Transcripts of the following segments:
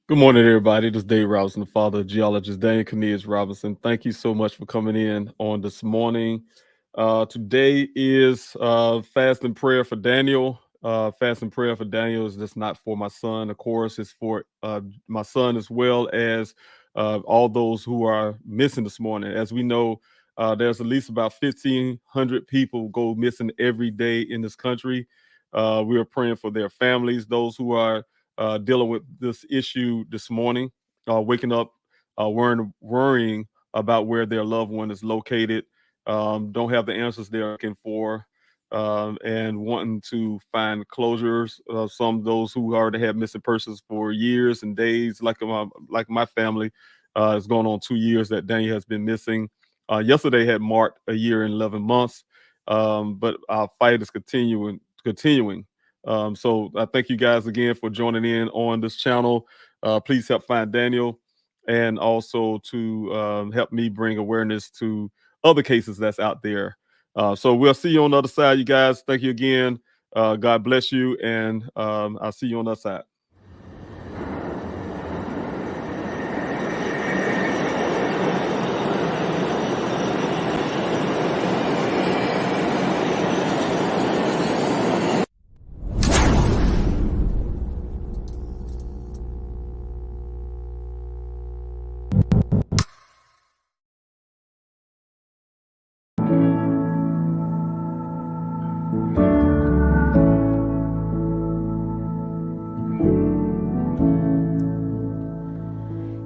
Good morning, everybody. This is Dave Robinson, the father of Geologist Daniel Robinson. Thank you so much for coming in on this morning. Today is fast and prayer for Daniel. Fast and prayer for Daniel is just not for my son, of course, it's for my son as well as all those who are missing this morning. As we know, there's at least about 1,500 people go missing every day in this country. We are praying for their families, those who are dealing with this issue this morning, waking up, worrying about where their loved one is located, don't have the answers they're looking for, and wanting to find closures. Some of those who already have missing persons for years and days, like my family, it's going on 2 years that Daniel has been missing. Yesterday had marked a year and 11 months, but our fight is continuing. So I thank you guys again for joining in on this channel. Please help find Daniel, and also to help me bring awareness to other cases that's out there. So we'll see you on the other side, you guys. Thank you again. God bless you, and I'll see you on the other side.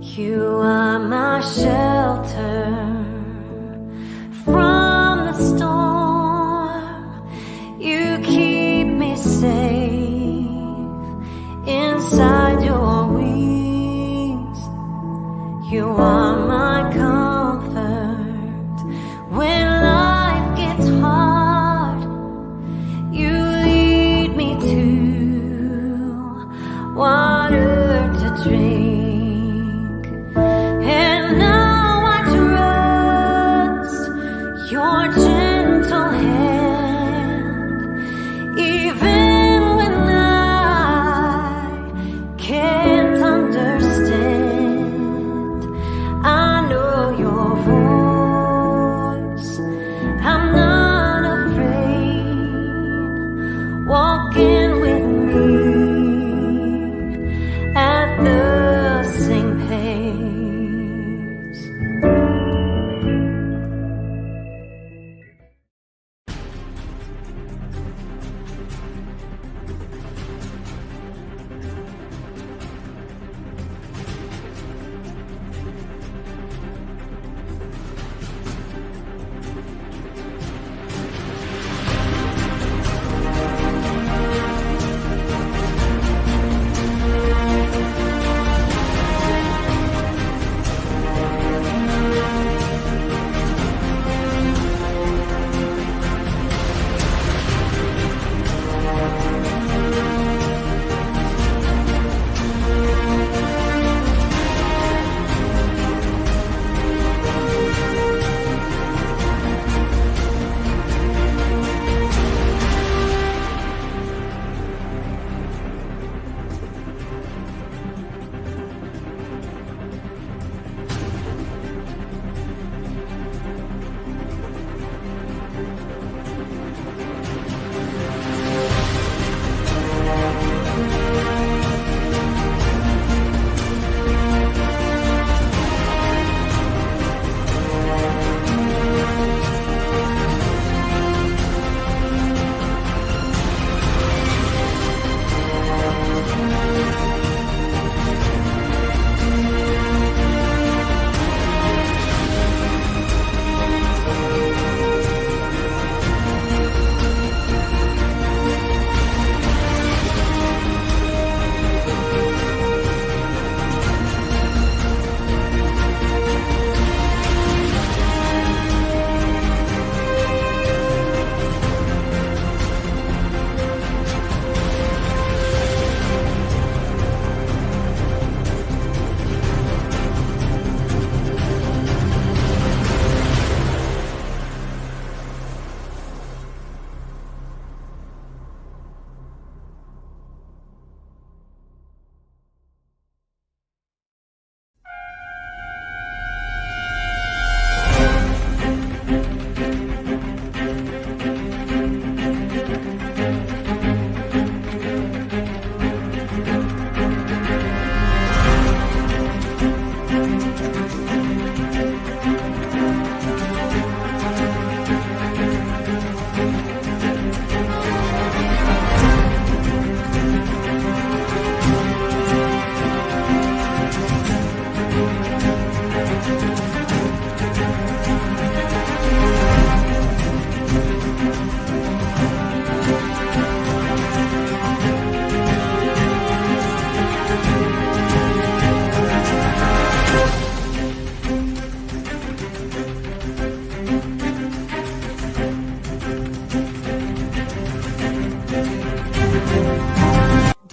You are my shelter from the storm. You keep me safe inside your wings. You are my comfort when life gets hard. You lead me to water to drink. And now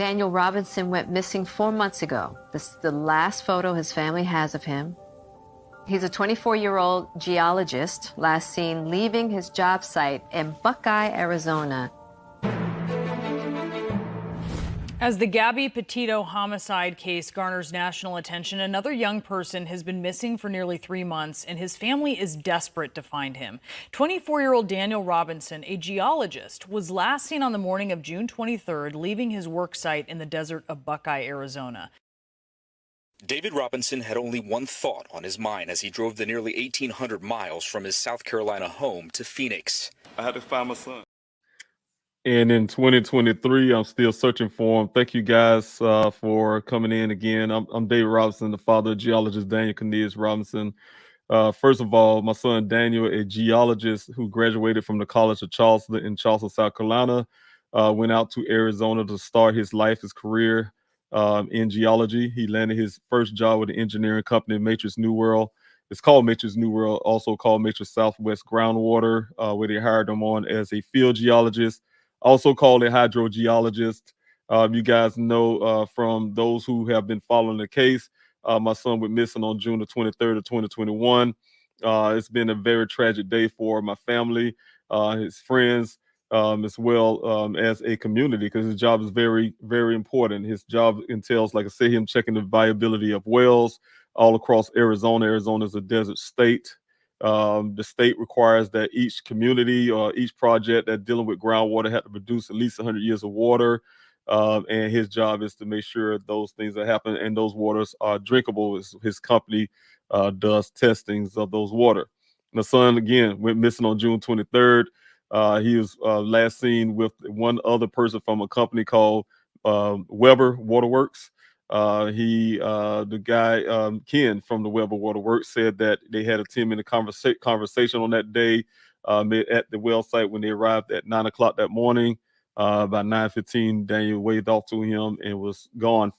Daniel Robinson went missing 4 months ago. This is the last photo his family has of him. He's a 24-year-old geologist, last seen leaving his job site in Buckeye, Arizona. As the Gabby Petito homicide case garners national attention, another young person has been missing for nearly 3 months, and his family is desperate to find him. 24-year-old Daniel Robinson, a geologist, was last seen on the morning of June 23rd, leaving his work site in the desert of Buckeye, Arizona. David Robinson had only one thought on his mind as he drove the nearly 1,800 miles from his South Carolina home to Phoenix. I had to find my son. And in 2023, I'm still searching for him. Thank you guys for coming in again. I'm David Robinson, the father of geologist Daniel Robinson. First of all, my son Daniel, a geologist who graduated from the College of Charleston in Charleston, South Carolina, went out to Arizona to start his career in geology. He landed his first job with the engineering company, Matrix New World. It's called Matrix New World, also called Matrix Southwest Groundwater, where they hired him on as a field geologist, also called a hydrogeologist. You guys know from those who have been following the case, my son went missing on June the 23rd of 2021. It's been a very tragic day for my family, his friends, as well as a community, because his job is very, very important. His job entails, like I say, him checking the viability of wells all across Arizona. Arizona is a desert state. The state requires that each community or each project that dealing with groundwater have to produce at least 100 years of water. And his job is to make sure those things that happen and those waters are drinkable. His company does testings of those water. My son, again, went missing on June 23rd. He was last seen with one other person from a company called Weber Waterworks. The guy, Ken from the Weber Waterworks, said that they had a 10-minute conversation on that day at the well site when they arrived at 9 o'clock that morning. About 9:15, Daniel waved off to him and was gone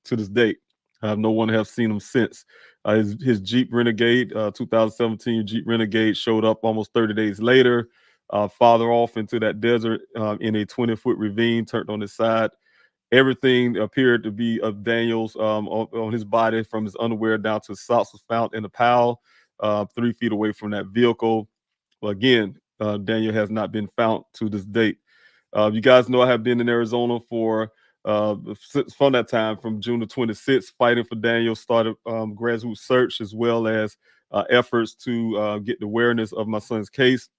to this date. No one has seen him since. His Jeep Renegade, 2017 Jeep Renegade, showed up almost 30 days later, farther off into that desert in a 20-foot ravine, turned on his side. Everything appeared to be of Daniel's on his body, from his underwear down to his socks, was found in a pile 3 feet away from that vehicle. Well, again, Daniel has not been found to this date. You guys know I have been in Arizona for from that time, from June the 26th, fighting for Daniel. Started grassroots search, as well as efforts to get the awareness of my son's case.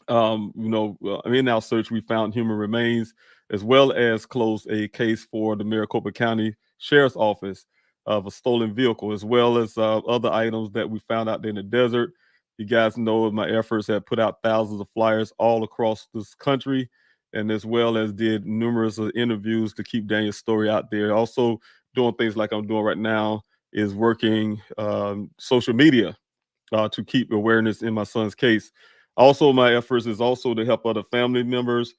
In our search, we found human remains, as well as closed a case for the Maricopa County Sheriff's Office of a stolen vehicle, as well as other items that we found out there in the desert. You guys know my efforts have put out thousands of flyers all across this country, and as well as did numerous interviews to keep Daniel's story out there. Also doing things like I'm doing right now, is working social media to keep awareness in my son's case. Also, my efforts is also to help other family members.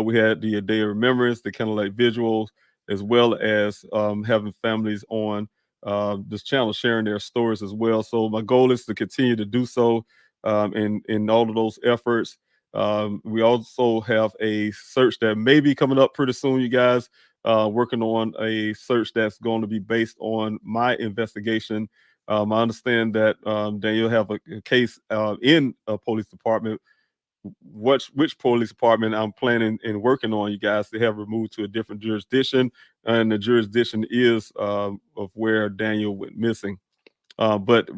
We had the Day of Remembrance, the candlelight visuals, as well as having families on this channel sharing their stories as well. So my goal is to continue to do so in all of those efforts. We also have a search that may be coming up pretty soon, you guys. Working on a search that's going to be based on my investigation. I understand that Daniel have a case in a police department. Which police department I'm planning and working on, you guys, they have removed to a different jurisdiction, and the jurisdiction is of where Daniel went missing. But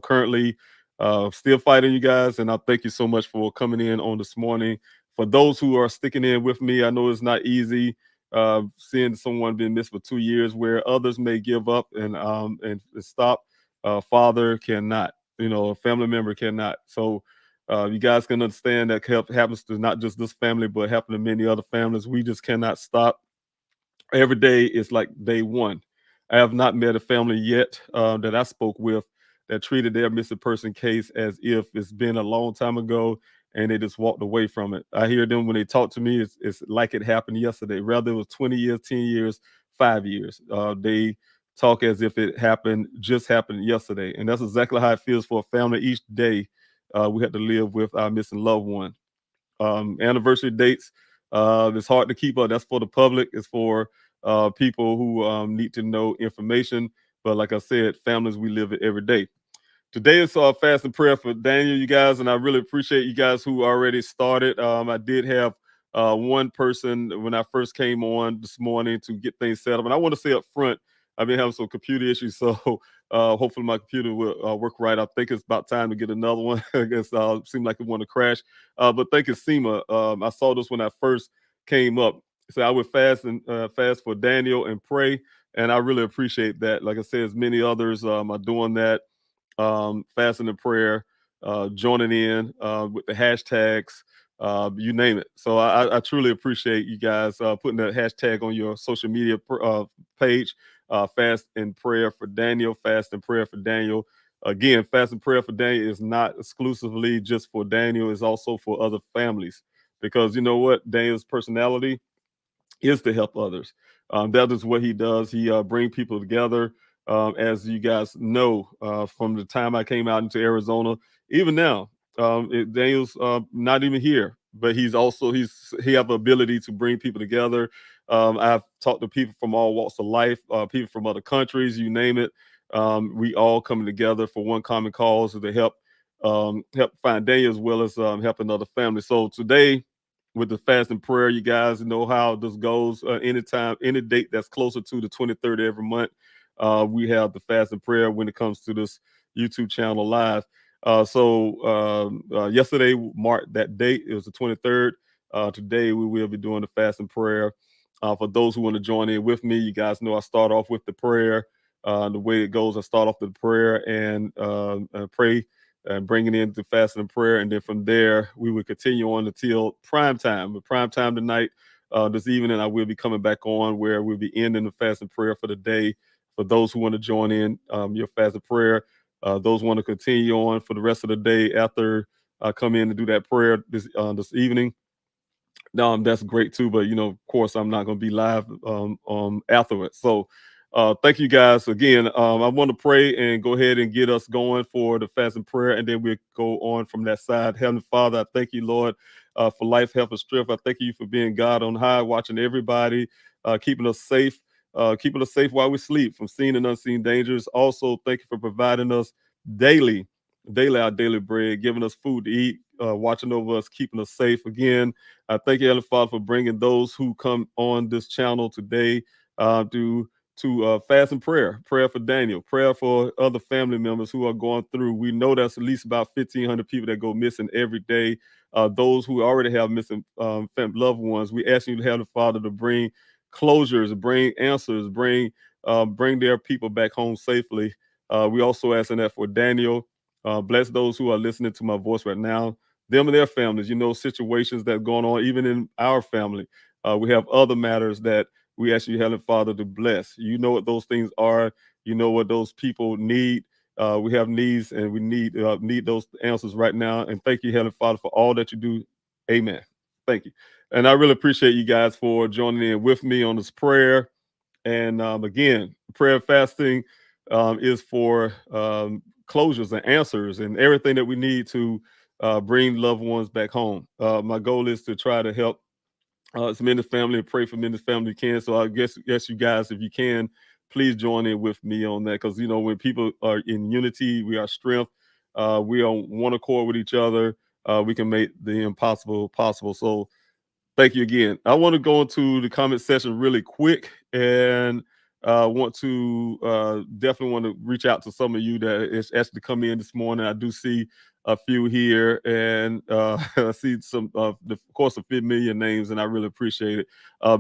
currently still fighting, you guys, and I thank you so much for coming in on this morning. For those who are sticking in with me, I know it's not easy seeing someone being missed for 2 years, where others may give up and stop. Father cannot, a family member cannot. So you guys can understand that help happens to not just this family, but happen to many other families. We just cannot stop. Every day is like day one. I have not met a family yet that I spoke with that treated their missing person case as if it's been a long time ago and they just walked away from it. I hear them when they talk to me, it's like it happened yesterday. Rather, it was 20 years, 10 years, 5 years. They talk as if it just happened yesterday. And that's exactly how it feels for a family each day. We have to live with our missing loved one. Anniversary dates, it's hard to keep up. That's for the public. It's for people who need to know information. But like I said, families, we live it every day. Today is our fast and prayer for Daniel, you guys, and I really appreciate you guys who already started. I did have one person when I first came on this morning to get things set up, and I want to say up front, I've been having some computer issues, so hopefully my computer will work right. I think it's about time to get another one. I guess seemed like it want to crash, but thank you, Seema. I saw this when I first came up. So I would fast for Daniel and pray, and I really appreciate that. Like I said, as many others are doing that, fasting and prayer, joining in with the hashtags, you name it. So I truly appreciate you guys putting that hashtag on your social media page, fast and prayer for Daniel, fast and prayer for Daniel. Again, fast and prayer for Daniel is not exclusively just for Daniel, it's also for other families. Because you know what? Daniel's personality is to help others. That is what he does. He bring people together. As you guys know, from the time I came out into Arizona, even now, Daniel's not even here, but he have the ability to bring people together. I've talked to people from all walks of life, people from other countries, you name it. We all coming together for one common cause to help find Daniel as well as helping other families. So today, with the fast and prayer, you guys know how this goes. Anytime, any date that's closer to the 23rd every month, we have the fast and prayer when it comes to this YouTube channel live. Yesterday marked that date. It was the 23rd. Today we will be doing the fast and prayer. For those who want to join in with me, you guys know I start off with the prayer. The way it goes, I start off with the prayer and pray and bringing in the fasting and prayer. And then from there, we will continue on until prime time. But prime time tonight, this evening, I will be coming back on where we'll be ending the fast and prayer for the day. For those who want to join in your fast and prayer, those want to continue on for the rest of the day after I come in to do that prayer this evening. That's great too, but of course, I'm not going to be live afterwards. So, thank you guys again. I want to pray and go ahead and get us going for the fast and prayer, and then we'll go on from that side. Heavenly Father, I thank you, Lord, for life, health, and strength. I thank you for being God on high, watching everybody, keeping us safe. Keeping us safe while we sleep from seen and unseen dangers. Also, thank you for providing us daily our daily bread, giving us food to eat, watching over us, keeping us safe. Again, I thank you, Heavenly Father, for bringing those who come on this channel today to fast and prayer for Daniel, prayer for other family members who are going through. We know that's at least about 1,500 people that go missing every day. Those who already have missing loved ones, we ask you, Heavenly Father, to bring closures, bring answers, bring their people back home safely. We also asking that for Daniel. Bless those who are listening to my voice right now, them and their families. Situations that are going on even in our family. We have other matters that we ask you, Heavenly Father, to bless. You know what those things are. You know what those people need. We have needs, and we need those answers right now. And thank you, Heavenly Father, for all that you do. Amen. Thank you. And I really appreciate you guys for joining in with me on this prayer. And again, prayer fasting is for closures and answers and everything that we need to bring loved ones back home. My goal is to try to help as many family and pray for many family you can. So I guess you guys, if you can, please join in with me on that. Because when people are in unity, we are strength. We are on one accord with each other. We can make the impossible possible. So thank you again. I want to go into the comment section really quick and definitely want to reach out to some of you that is actually come in this morning. I do see a few here, and I see some, of course, a few million names, and I really appreciate it.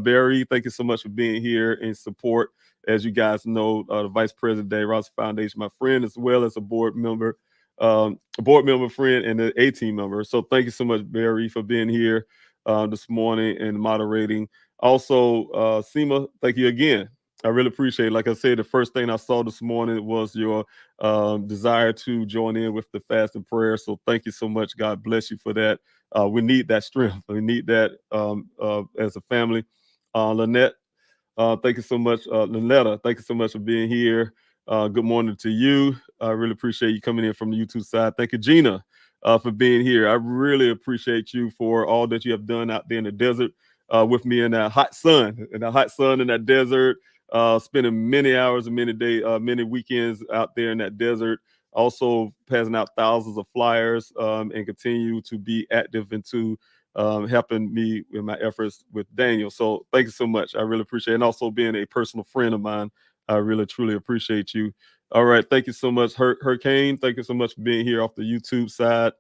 Barry, thank you so much for being here in support. As you guys know, the Vice President, Daniel Robinson Foundation, my friend, as well as a board member friend, and an A-team member. So thank you so much, Barry, for being here this morning and moderating. Also, Seema, thank you again. I really appreciate it. Like I said, the first thing I saw this morning was your desire to join in with the fast and prayer. So thank you so much. God bless you for that. We need that strength. We need that as a family. Lynette, thank you so much. Lynetta, thank you so much for being here. Good morning to you. I really appreciate you coming in from the YouTube side. Thank you, Gina, for being here. I really appreciate you for all that you have done out there in the desert. with me in that hot sun, in that desert, spending many hours and many weekends out there in that desert. Also passing out thousands of flyers, and continue to be active into helping me in my efforts with Daniel. So thank you so much. I really appreciate it. And also being a personal friend of mine. I really, truly appreciate you. All right. Thank you so much, Hurricane. Thank you so much for being here off the YouTube side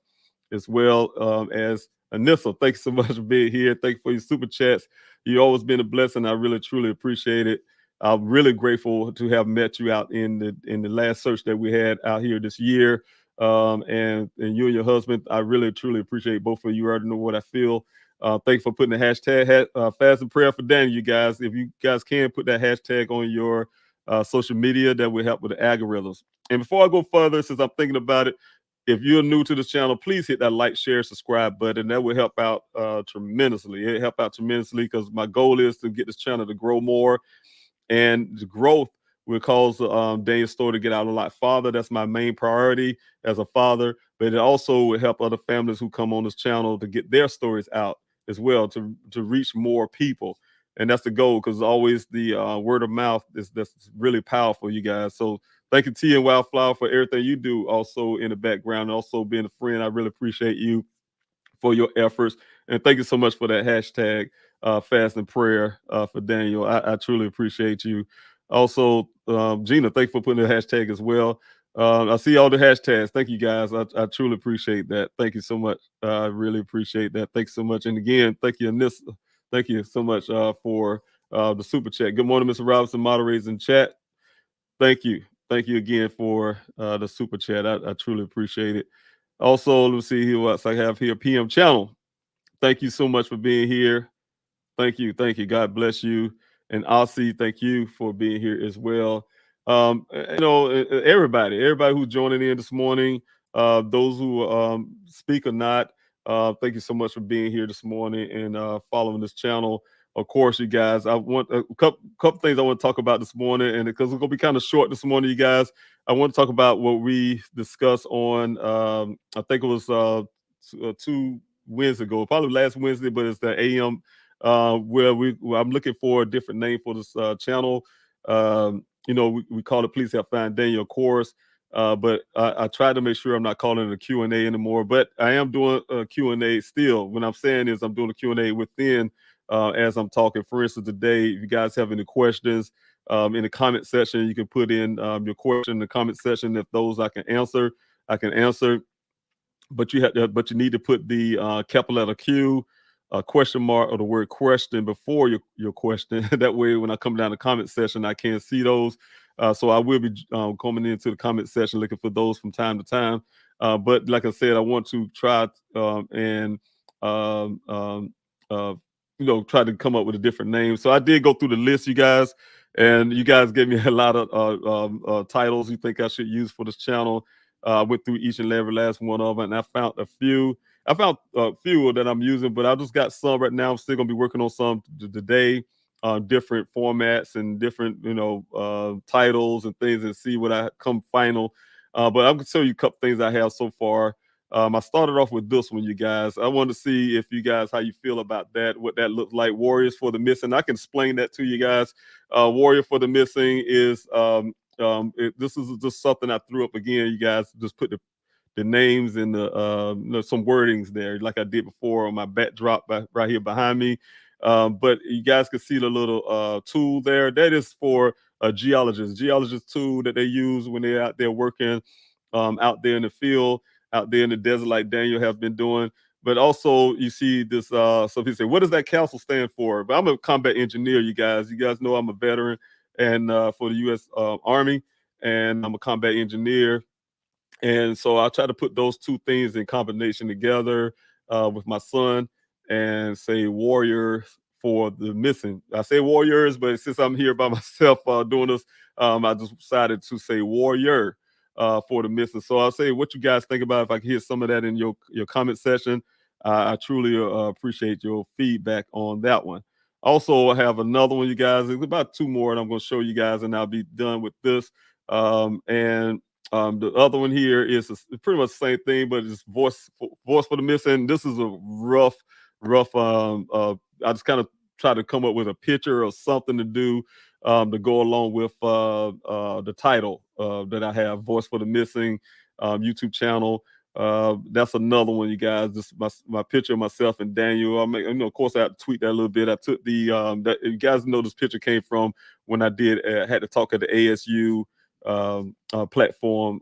as well, as Anissa. Thank you so much for being here. Thank you for your super chats. You've always been a blessing. I really, truly appreciate it. I'm really grateful to have met you out in the last search that we had out here this year. And you and your husband, I really, truly appreciate both of you. You already know what I feel. Thank you for putting the hashtag fast and prayer for Daniel, you guys. If you guys can put that hashtag on your social media, that will help with the algorithms. And before I go further, since I'm thinking about it, if you're new to this channel, please hit that like, share, subscribe button. That will help out tremendously. It help out tremendously because my goal is to get this channel to grow more, and the growth will cause Daniel's story to get out a lot farther. That's my main priority as a father, but it also will help other families who come on this channel to get their stories out as well, to reach more people. And that's the goal, because always the word of mouth that's really powerful, you guys. So thank you, T and Wildflower, for everything you do also in the background, and also being a friend. I really appreciate you for your efforts. And thank you so much for that hashtag fast and prayer for Daniel. I truly appreciate you. Also, Gina, thank you for putting the hashtag as well. I see all the hashtags. Thank you, guys. I truly appreciate that. Thank you so much. I really appreciate that. Thanks so much. And again, thank you, Anissa. Thank you so much for the super chat. Good morning, Mr. Robinson, moderators in chat. Thank you. Thank you again for the super chat. I truly appreciate it. Also, let's see here what I have here. PM Channel. Thank you so much for being here. Thank you. Thank you. God bless you. And Aussie, thank you for being here as well. Everybody who's joining in this morning, those who speak or not, thank you so much for being here this morning and following this channel. Of course, you guys, I want a couple things I want to talk about this morning, and because we're gonna be kind of short this morning, you guys, I want to talk about what we discussed on I think it was 2 Wednesdays ago, probably last Wednesday, but it's the AM where I'm looking for a different name for this channel. We call it Please Help Find Daniel, of course. But I try to make sure I'm not calling it a Q&A anymore, but I am doing a Q&A still. What I'm saying is I'm doing a Q&A within as I'm talking. For instance, today, if you guys have any questions in the comment section, you can put in your question in the comment section. If those I can answer. But you need to put the capital letter Q, question mark, or the word question before your question. That way, when I come down the comment section, I can see those. So I will be coming into the comment section looking for those from time to time. But like I said, I want to try and try to come up with a different name. So I did go through the list, you guys, and you guys gave me a lot of titles you think I should use for this channel. Went through each and every last one of them, and I found a few. I found a few that I'm using, but I just got some right now. I'm still gonna be working on some today, different formats and different, titles and things, and see what I come final. But I'm gonna tell you a couple things I have so far. I started off with this one, you guys. I wanted to see if you guys, how you feel about that, what that looks like. Warriors for the Missing. I can explain that to you guys. Warrior for the Missing is this is just something I threw up again. You guys just put the names and the some wordings there, like I did before on my backdrop right here behind me. But you guys can see the little tool there. That is for a geologist tool that they use when they're out there working out there in the field, out there in the desert, like Daniel has been doing. But also you see this, so people say, what does that council stand for? But I'm a combat engineer, you guys. You guys know I'm a veteran and for the U.S. Army, and I'm a combat engineer. And so I try to put those two things in combination together with my son and say warrior for the missing. I say warriors, but since I'm here by myself doing this, I just decided to say warrior for the missing. So I'll say what you guys think about. If I can hear some of that in your comment section, I truly appreciate your feedback on that one. Also, I have another one, you guys. It's about 2 more, and I'm going to show you guys, and I'll be done with this. The other one here is pretty much the same thing, but it's voice for the missing. This is a rough. I just kind of try to come up with a picture or something to do to go along with the title that I have, Voice for the Missing YouTube channel. That's another one, you guys. This my picture of myself and Daniel. Of course, I had to tweet that a little bit. I took the that you guys know this picture came from when I had to talk at the ASU platform.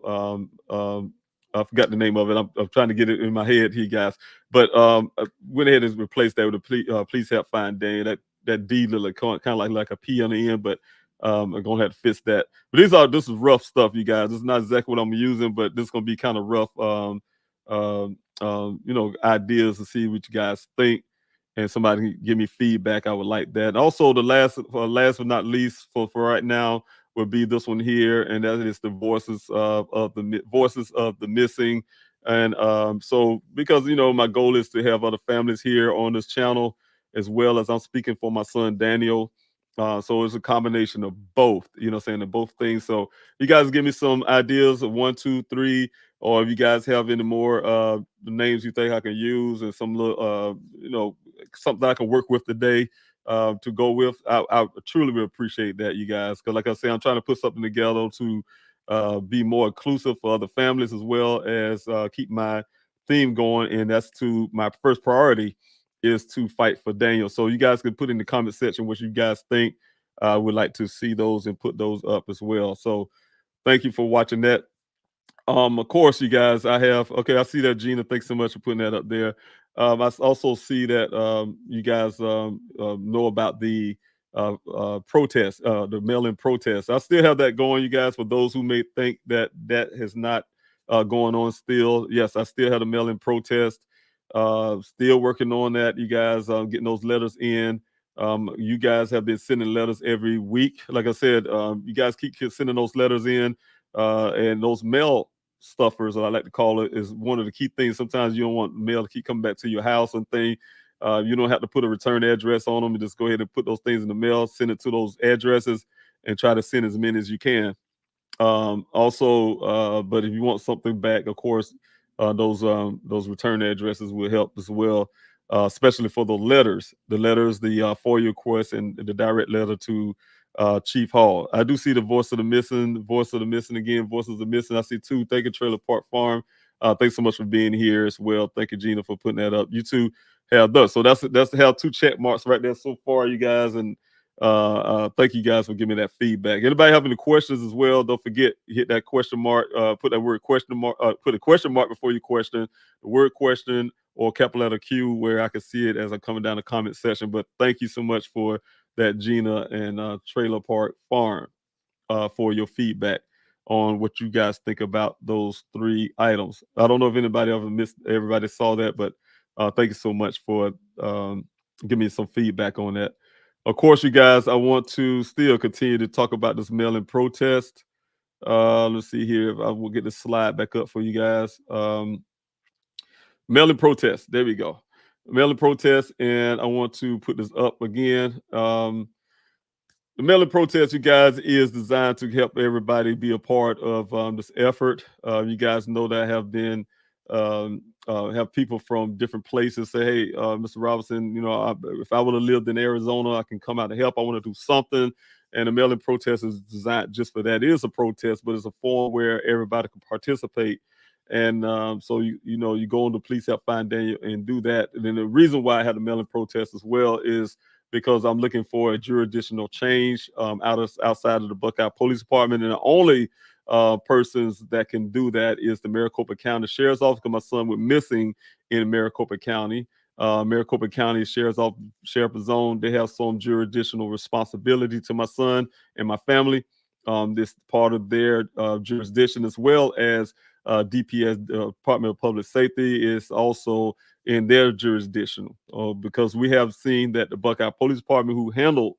I forgot the name of it. I'm trying to get it in my head here, guys. But I went ahead and replaced that with a please help find Daniel. That D look kind of like a P on the end, but I'm gonna have to fix that. But this is rough stuff, you guys. This is not exactly what I'm using, but this is gonna be kind of rough. Ideas to see what you guys think, and somebody can give me feedback. I would like that. Also, the last but not least for right now would be this one here, and that is the voices of the missing. And so because my goal is to have other families here on this channel, as well as I'm speaking for my son Daniel. So it's a combination of both, saying, of both things. So you guys give me some ideas of 1, 2, 3, or if you guys have any more names you think I can use, and some little, something I can work with today to go with. I truly will appreciate that, you guys, because like I say, I'm trying to put something together to be more inclusive for other families, as well as keep my theme going. And that's my first priority is to fight for Daniel. So you guys can put in the comment section what you guys think. I would like to see those and put those up as well. So thank you for watching that. Of course, you guys, I see that, Gina. Thanks so much for putting that up there. I also see that you guys know about the protest, the mail-in protest. I still have that going, you guys, for those who may think that has not going on still. Yes, I still have the mail-in protest. Still working on that, you guys, getting those letters in. You guys have been sending letters every week. Like I said, you guys keep sending those letters in, and those mail stuffers, I like to call it, is one of the key things. Sometimes you don't want mail to keep coming back to your house and thing. You don't have to put a return address on them. You just go ahead and put those things in the mail, send it to those addresses, and try to send as many as you can. But if you want something back, of course, those return addresses will help as well, especially for the letters, the FOIA request, and the direct letter to Chief Hall. I do see the voice of the missing again, voices of the missing. I see 2. Thank you, Trailer Park Farm. Thanks so much for being here as well. Thank you, Gina, for putting that up. You two have those. So that's have 2 check marks right there so far, you guys. And thank you guys for giving me that feedback. Anybody have any questions as well, don't forget, hit that question mark, put that word question mark, put a question mark before you question, the word question, or capital letter Q, where I can see it as I'm coming down the comment section. But thank you so much for that, Gina and Trailer Park Farm, for your feedback on what you guys think about those 3 items. I don't know if everybody saw that, but thank you so much for giving me some feedback on that. Of course, you guys, I want to still continue to talk about this mail-in protest. Let's see here if I will get the slide back up for you guys. Mail-in protest. There we go. Mail-in protest, and I want to put this up again. The mail-in protest, you guys, is designed to help everybody be a part of this effort. You guys know that I have been have people from different places say, hey, Mr. Robinson, if I would have lived in Arizona, I can come out and help. I want to do something. And the mail-in protest is designed just for that. It is a protest, but it's a forum where everybody can participate. And so, you go on to Please Help Find Daniel and do that. And then the reason why I had the mail-in protest as well is because I'm looking for a jurisdictional change outside of the Buckeye Police Department. And the only persons that can do that is the Maricopa County Sheriff's Office, because my son was missing in Maricopa County. Maricopa County Sheriff's Zone, they have some jurisdictional responsibility to my son and my family. This part of their jurisdiction, as well as DPS, Department of Public Safety, is also in their jurisdiction, because we have seen that the Buckeye Police Department, who handled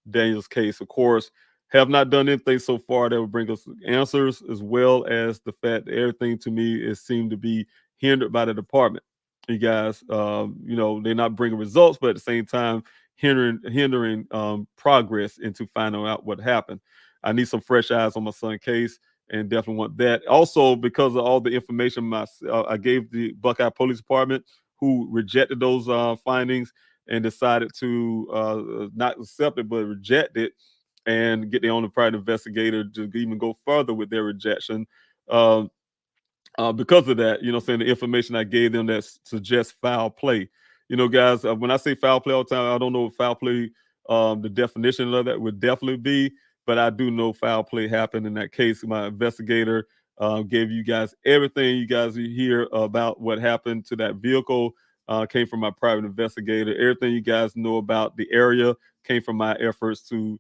Daniel's case, of course, have not done anything so far that would bring us answers, as well as the fact that everything to me is seemed to be hindered by the department. You guys, they're not bringing results, but at the same time, hindering progress into finding out what happened. I need some fresh eyes on my son's case, and definitely want that. Also, because of all the information I gave the Buckeye Police Department, who rejected those findings, and decided to not accept it, but reject it and get their own private investigator to even go further with their rejection. Uh, because of that, saying the information I gave them that suggests foul play. Guys, when I say foul play all the time, I don't know what foul play, the definition of that would definitely be, but I do know foul play happened in that case. My investigator gave you guys everything you guys hear about what happened to that vehicle. Came from my private investigator. Everything you guys know about the area came from my efforts to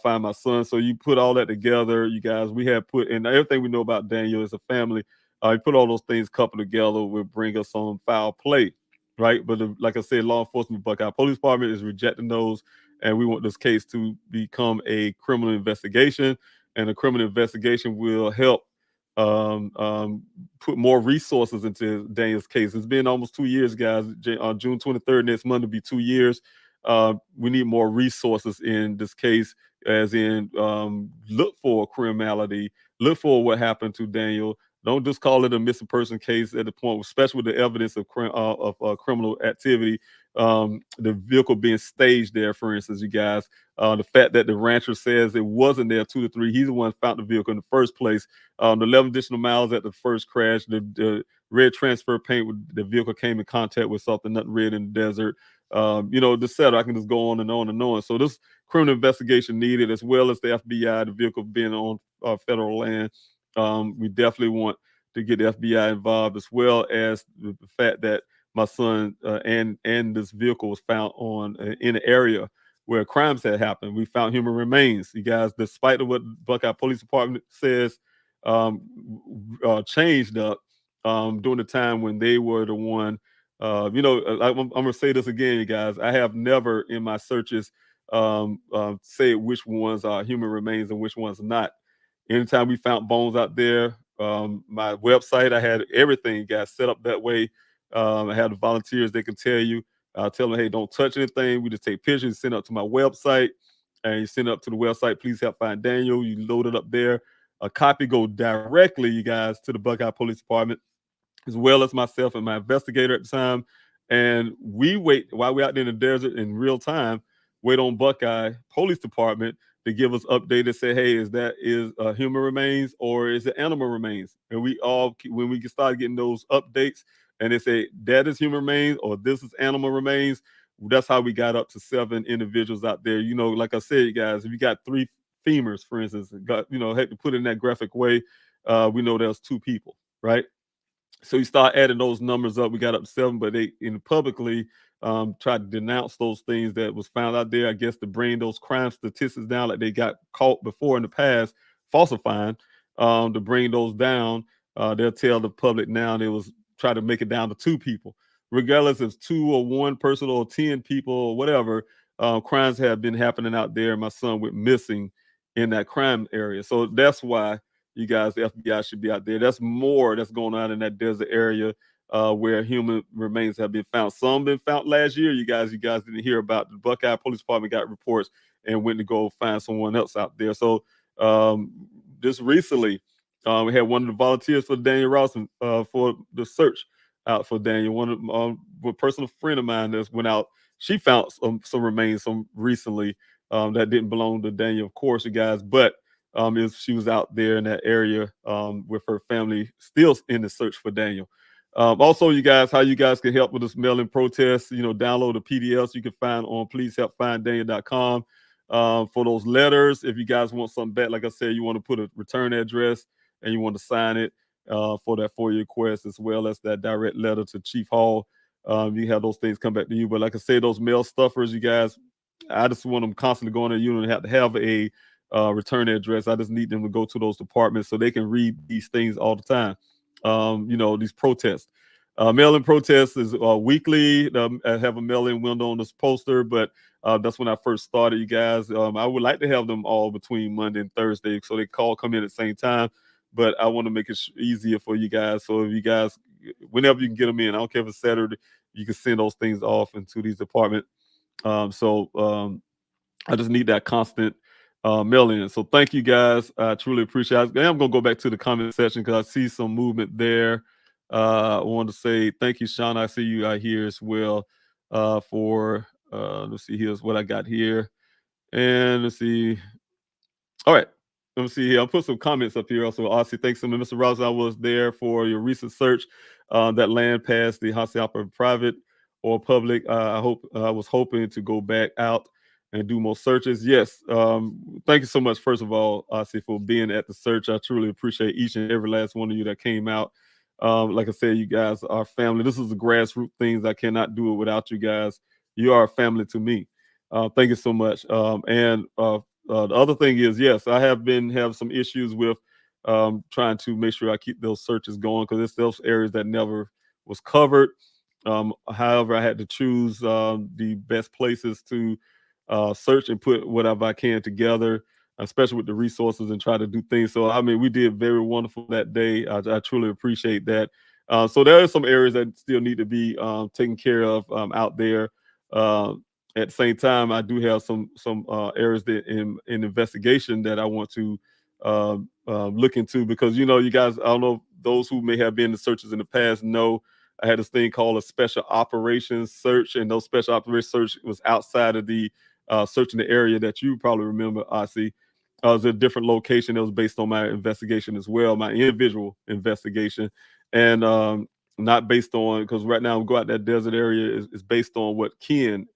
find my son. So you put all that together, you guys. We have put in everything we know about Daniel as a family. You put all those things coupled together will bring us on foul play, right? But like I said, law enforcement, Buckeye Police Department is rejecting those, and we want this case to become a criminal investigation, and a criminal investigation will help put more resources into Daniel's case. It's been almost 2 years, guys. On June 23rd, next month will be 2 years. We need more resources in this case, as in look for criminality, look for what happened to Daniel. Don't just call it a missing person case at the point, especially with the evidence of criminal activity. The vehicle being staged there, for instance, you guys. The fact that the rancher says it wasn't there 2 to 3, he's the one who found the vehicle in the first place. The 11 additional miles at the first crash, the red transfer paint, the vehicle came in contact with something, nothing red in the desert. The setup, I can just go on and on and on. So this criminal investigation needed, as well as the FBI, the vehicle being on federal land. We definitely want to get the FBI involved, as well as the fact that my son and this vehicle was found in an area where crimes had happened. We found human remains. You guys, despite of what Buckeye Police Department says, changed up during the time when they were the one. I'm going to say this again, you guys. I have never in my searches said which ones are human remains and which ones are not. Anytime we found bones out there, my website, I had everything, guys, set up that way. I had the volunteers, they can tell you. Tell them, hey, don't touch anything. We just take pictures, send it up to my website, and you send it up to the website. Please help find Daniel. You load it up there. A copy go directly, you guys, to the Buckeye Police Department, as well as myself and my investigator at the time. And we wait while we're out there in the desert in real time, wait on Buckeye Police Department to give us update and say, hey, is human remains or is it animal remains? And we all, when we start getting those updates and they say that is human remains or this is animal remains, that's how we got up to 7 individuals out there. Like I said, you guys, if you got 3 femurs, for instance, had to put it in that graphic way, we know there's 2 people, right? So you start adding those numbers up. We got up to 7, but they publicly tried to denounce those things that was found out there, I guess, to bring those crime statistics down, like they got caught before in the past falsifying, to bring those down. They'll tell the public now they was try to make it down to 2 people. Regardless if it's 2 or 1 person or 10 people or whatever, crimes have been happening out there. My son went missing in that crime area. So that's why you guys, the FBI should be out there. That's more that's going on in that desert area where human remains have been found. Some been found last year. You guys didn't hear about. The Buckeye Police Department got reports and went to go find someone else out there. So just recently, we had one of the volunteers for Daniel Robinson for the search out for Daniel. A personal friend of mine that went out. She found some remains recently that didn't belong to Daniel, of course, you guys, but she was out there in that area with her family, still in the search for Daniel. Also, you guys, how you guys can help with this mail-in protest, download the PDFs you can find on pleasehelpfinddaniel.com for those letters. If you guys want something back, like I said, you want to put a return address and you want to sign it for that FOIA request, as well as that direct letter to Chief Hall. You have those things come back to you. But like I say, those mail stuffers, you guys, I just want them constantly going to you and have to have a return address. I just need them to go to those departments so they can read these things all the time. These protests. Mail-in protests is weekly. I have a mail-in window on this poster, but that's when I first started, you guys. I would like to have them all between Monday and Thursday, so they come in at the same time. But I want to make it easier for you guys. So if you guys, whenever you can get them in, I don't care if it's Saturday, you can send those things off into these departments. I just need that constant mail-in. So thank you guys. I truly appreciate it. I'm going to go back to the comment section because I see some movement there. I want to say thank you, Sean. I see you out here as well for Let's see, here's what I got here. And let's see. All right. Let me see here. I'll put some comments up here. Also, Aussie, thanks to Mr. Rouse. I was there for your recent search. That land passed the Hacienda private or public. I was hoping to go back out and do more searches. Yes. Thank you so much, first of all, Aussie, for being at the search. I truly appreciate each and every last one of you that came out. Like I said, you guys are family. This is the grassroots things. I cannot do it without you guys. You are a family to me. Thank you so much. The other thing is, yes, I have some issues with trying to make sure I keep those searches going because it's those areas that never was covered. However, I had to choose the best places to search and put whatever I can together, especially with the resources and try to do things. So, I mean, we did very wonderful that day. I truly appreciate that. So there are some areas that still need to be taken care of out there. At the same time, I do have some areas that in investigation that I want to look into because you guys, I don't know, those who may have been the searches in the past know I had this thing called a special operations search, and those special operations search was outside of the searching the area that you probably remember. I see. It was a different location that was based on my investigation as well, my individual investigation, and not based on because right now we go out that desert area is based on what Ken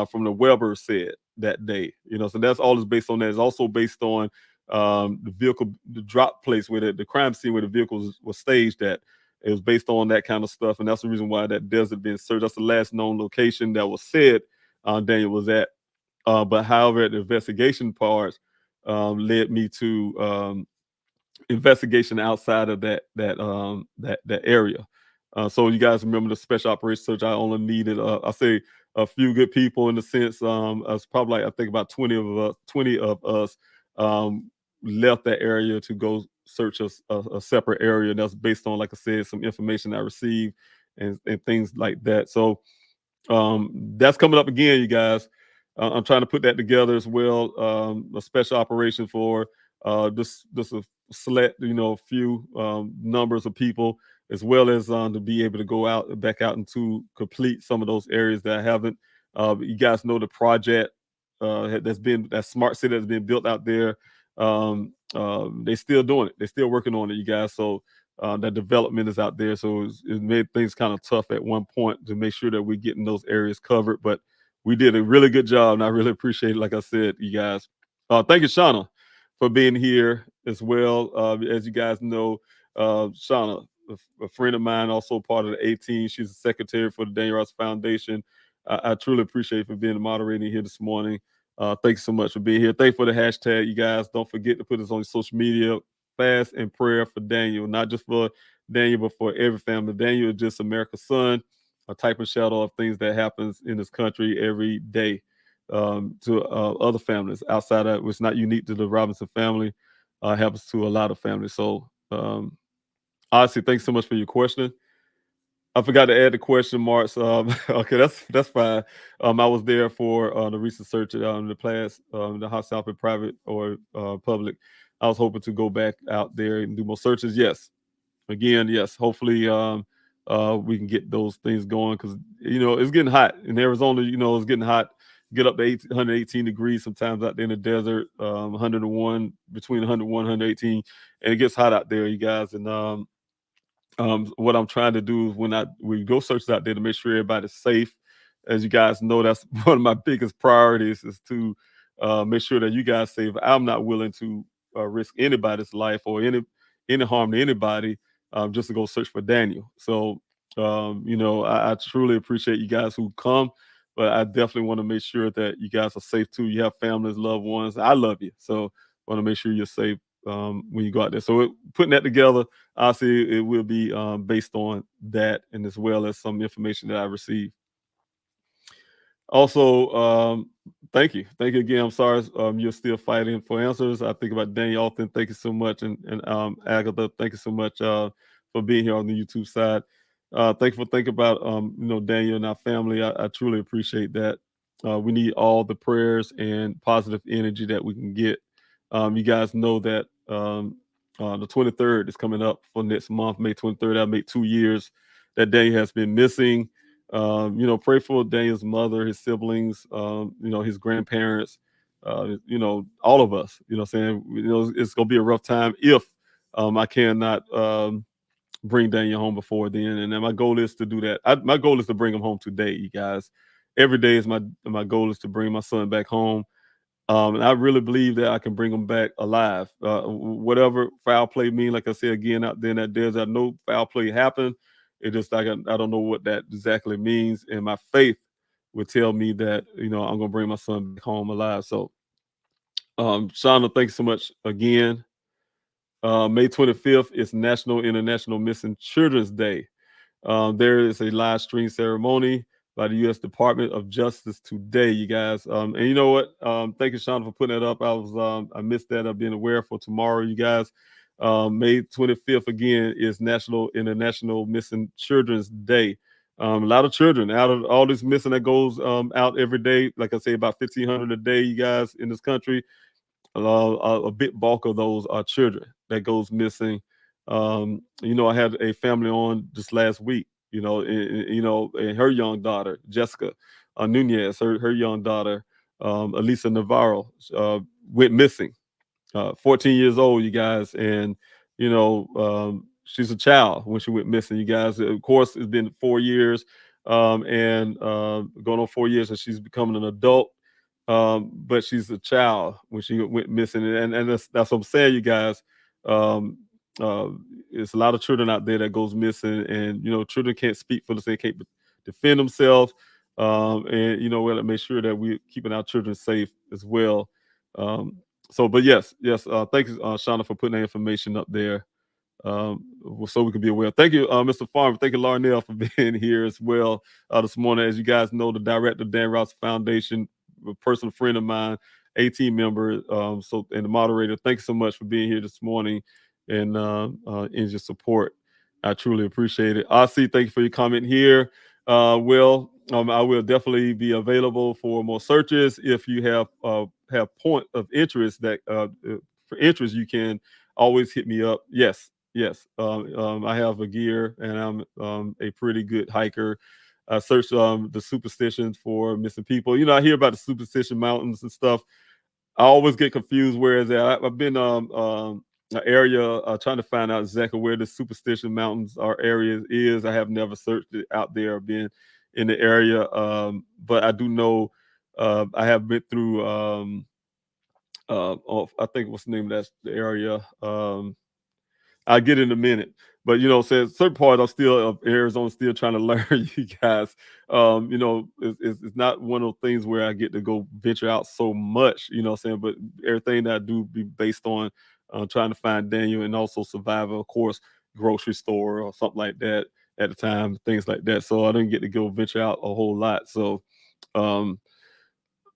from the Weber said that day. So that's all is based on that. It's also based on the vehicle, the drop place where the crime scene where the vehicle was staged at. It was based on that kind of stuff, and that's the reason why that desert been searched. That's the last known location that was said Daniel was at. But however, the investigation part led me to investigation outside of that area. So you guys remember the special operations search? I only needed, I say, a few good people in the sense. It's probably like, I think about 20 of us left that area to go search a separate area. That's based on, like I said, some information I received and things like that. So that's coming up again, you guys. I'm trying to put that together as well. A special operation for this a select, few numbers of people, as well as to be able to go back out and to complete some of those areas that I haven't. You guys know the project that smart city that's been built out there. They're still doing it. They're still working on it, you guys. So that development is out there. So it made things kind of tough at one point to make sure that we're getting those areas covered. But we did a really good job, and I really appreciate it. Like I said, you guys. Thank you, Shauna, for being here as well. As you guys know, Shauna, a friend of mine, also part of the A team. She's the secretary for the Daniel Ross Foundation. I truly appreciate you for being the moderator here this morning. Thank you so much for being here. Thank you for the hashtag, you guys. Don't forget to put us on social media. Fast and prayer for Daniel, not just for Daniel, but for every family. Daniel is just America's son, a type of shadow of things that happens in this country every day to other families outside of it's not unique to the Robinson family. Happens to a lot of families. So honestly, thanks so much for your question. I forgot to add the question marks. Okay, that's fine. I was there for the recent search the class, the hot south in private or public. I was hoping to go back out there and do more searches. Yes, again, yes. Hopefully, we can get those things going because it's getting hot in Arizona. It's getting hot. Get up to 118 degrees sometimes out there in the desert. 101 between 101 118, and it gets hot out there, you guys. And what I'm trying to do is when we go searches out there to make sure everybody's safe. As you guys know, that's one of my biggest priorities is to make sure that you guys safe. I'm not willing to risk anybody's life or any harm to anybody just to go search for Daniel. So I truly appreciate you guys who come, but I definitely want to make sure that you guys are safe too. You have families, loved ones. I love you, so want to make sure you're safe when you go out there. So putting that together, obviously it will be based on that and as well as some information that I received. Also, thank you again. I'm sorry you're still fighting for answers. I think about Daniel often. Thank you so much, and Agatha, thank you so much for being here on the YouTube side. Thank you for thinking about Daniel and our family. I truly appreciate that. We need all the prayers and positive energy that we can get. You guys know that the 23rd is coming up for next month, May 23rd. That'll make 2 years that Daniel has been missing. Pray for Daniel's mother, his siblings, his grandparents, all of us. Saying, it's gonna be a rough time if I cannot bring Daniel home before then. And then my goal is to do that. My goal is to bring him home today, you guys. Every day is my goal is to bring my son back home. And I really believe that I can bring him back alive. Whatever foul play mean, like I said again, out there in that desert, I know foul play happened. It just like I don't know what that exactly means, and my faith would tell me that I'm gonna bring my son back home alive. So, Shauna, thanks so much again. May 25th is National International Missing Children's Day. There is a live stream ceremony by the U.S. Department of Justice today, you guys. And you know what? Thank you, Sean, for putting that up. I missed that. I've been aware for tomorrow, you guys. May 25th again is National International Missing Children's Day. A lot of children out of all this missing that goes out every day. Like I say, about 1,500 a day, you guys, in this country. A big bulk of those are children that goes missing. I had a family on just last week, and her young daughter, Jessica Nunez, her young daughter, Elisa Navarro, went missing. 14 years old, you guys, and she's a child when she went missing, you guys. Of course, it's been 4 years, and going on 4 years, and she's becoming an adult. But she's a child when she went missing, and that's what I'm saying, you guys. Um, it's a lot of children out there that goes missing, and children can't speak for themselves, they can't defend themselves, and we got to make sure that we're keeping our children safe as well. But yes, thank you, Shauna, for putting that information up there, so we can be aware. Thank you, Mr. Farmer. Thank you, Larnell, for being here as well this morning. As you guys know, the director of Dan Robinson Foundation, a personal friend of mine, a team member, and the moderator. Thank you so much for being here this morning and in your support. I truly appreciate it. Asi, thank you for your comment here. I will definitely be available for more searches. If you have point of interest that for interest, you can always hit me up. Yes. I have a gear, and I'm a pretty good hiker. I searched the superstitions for missing people. I hear about the superstition mountains and stuff. I always get confused where is that. I've been an area trying to find out exactly where the superstition mountains or areas is. I have never searched it out there or been in the area, but I do know I have been through. I think what's the name of the area. I'll get in a minute. But saying certain parts of Arizona still trying to learn, you guys. It's not one of those things where I get to go venture out so much, but everything that I do be based on trying to find Daniel, and also survival, of course, grocery store or something like that at the time, things like that. So I didn't get to go venture out a whole lot. So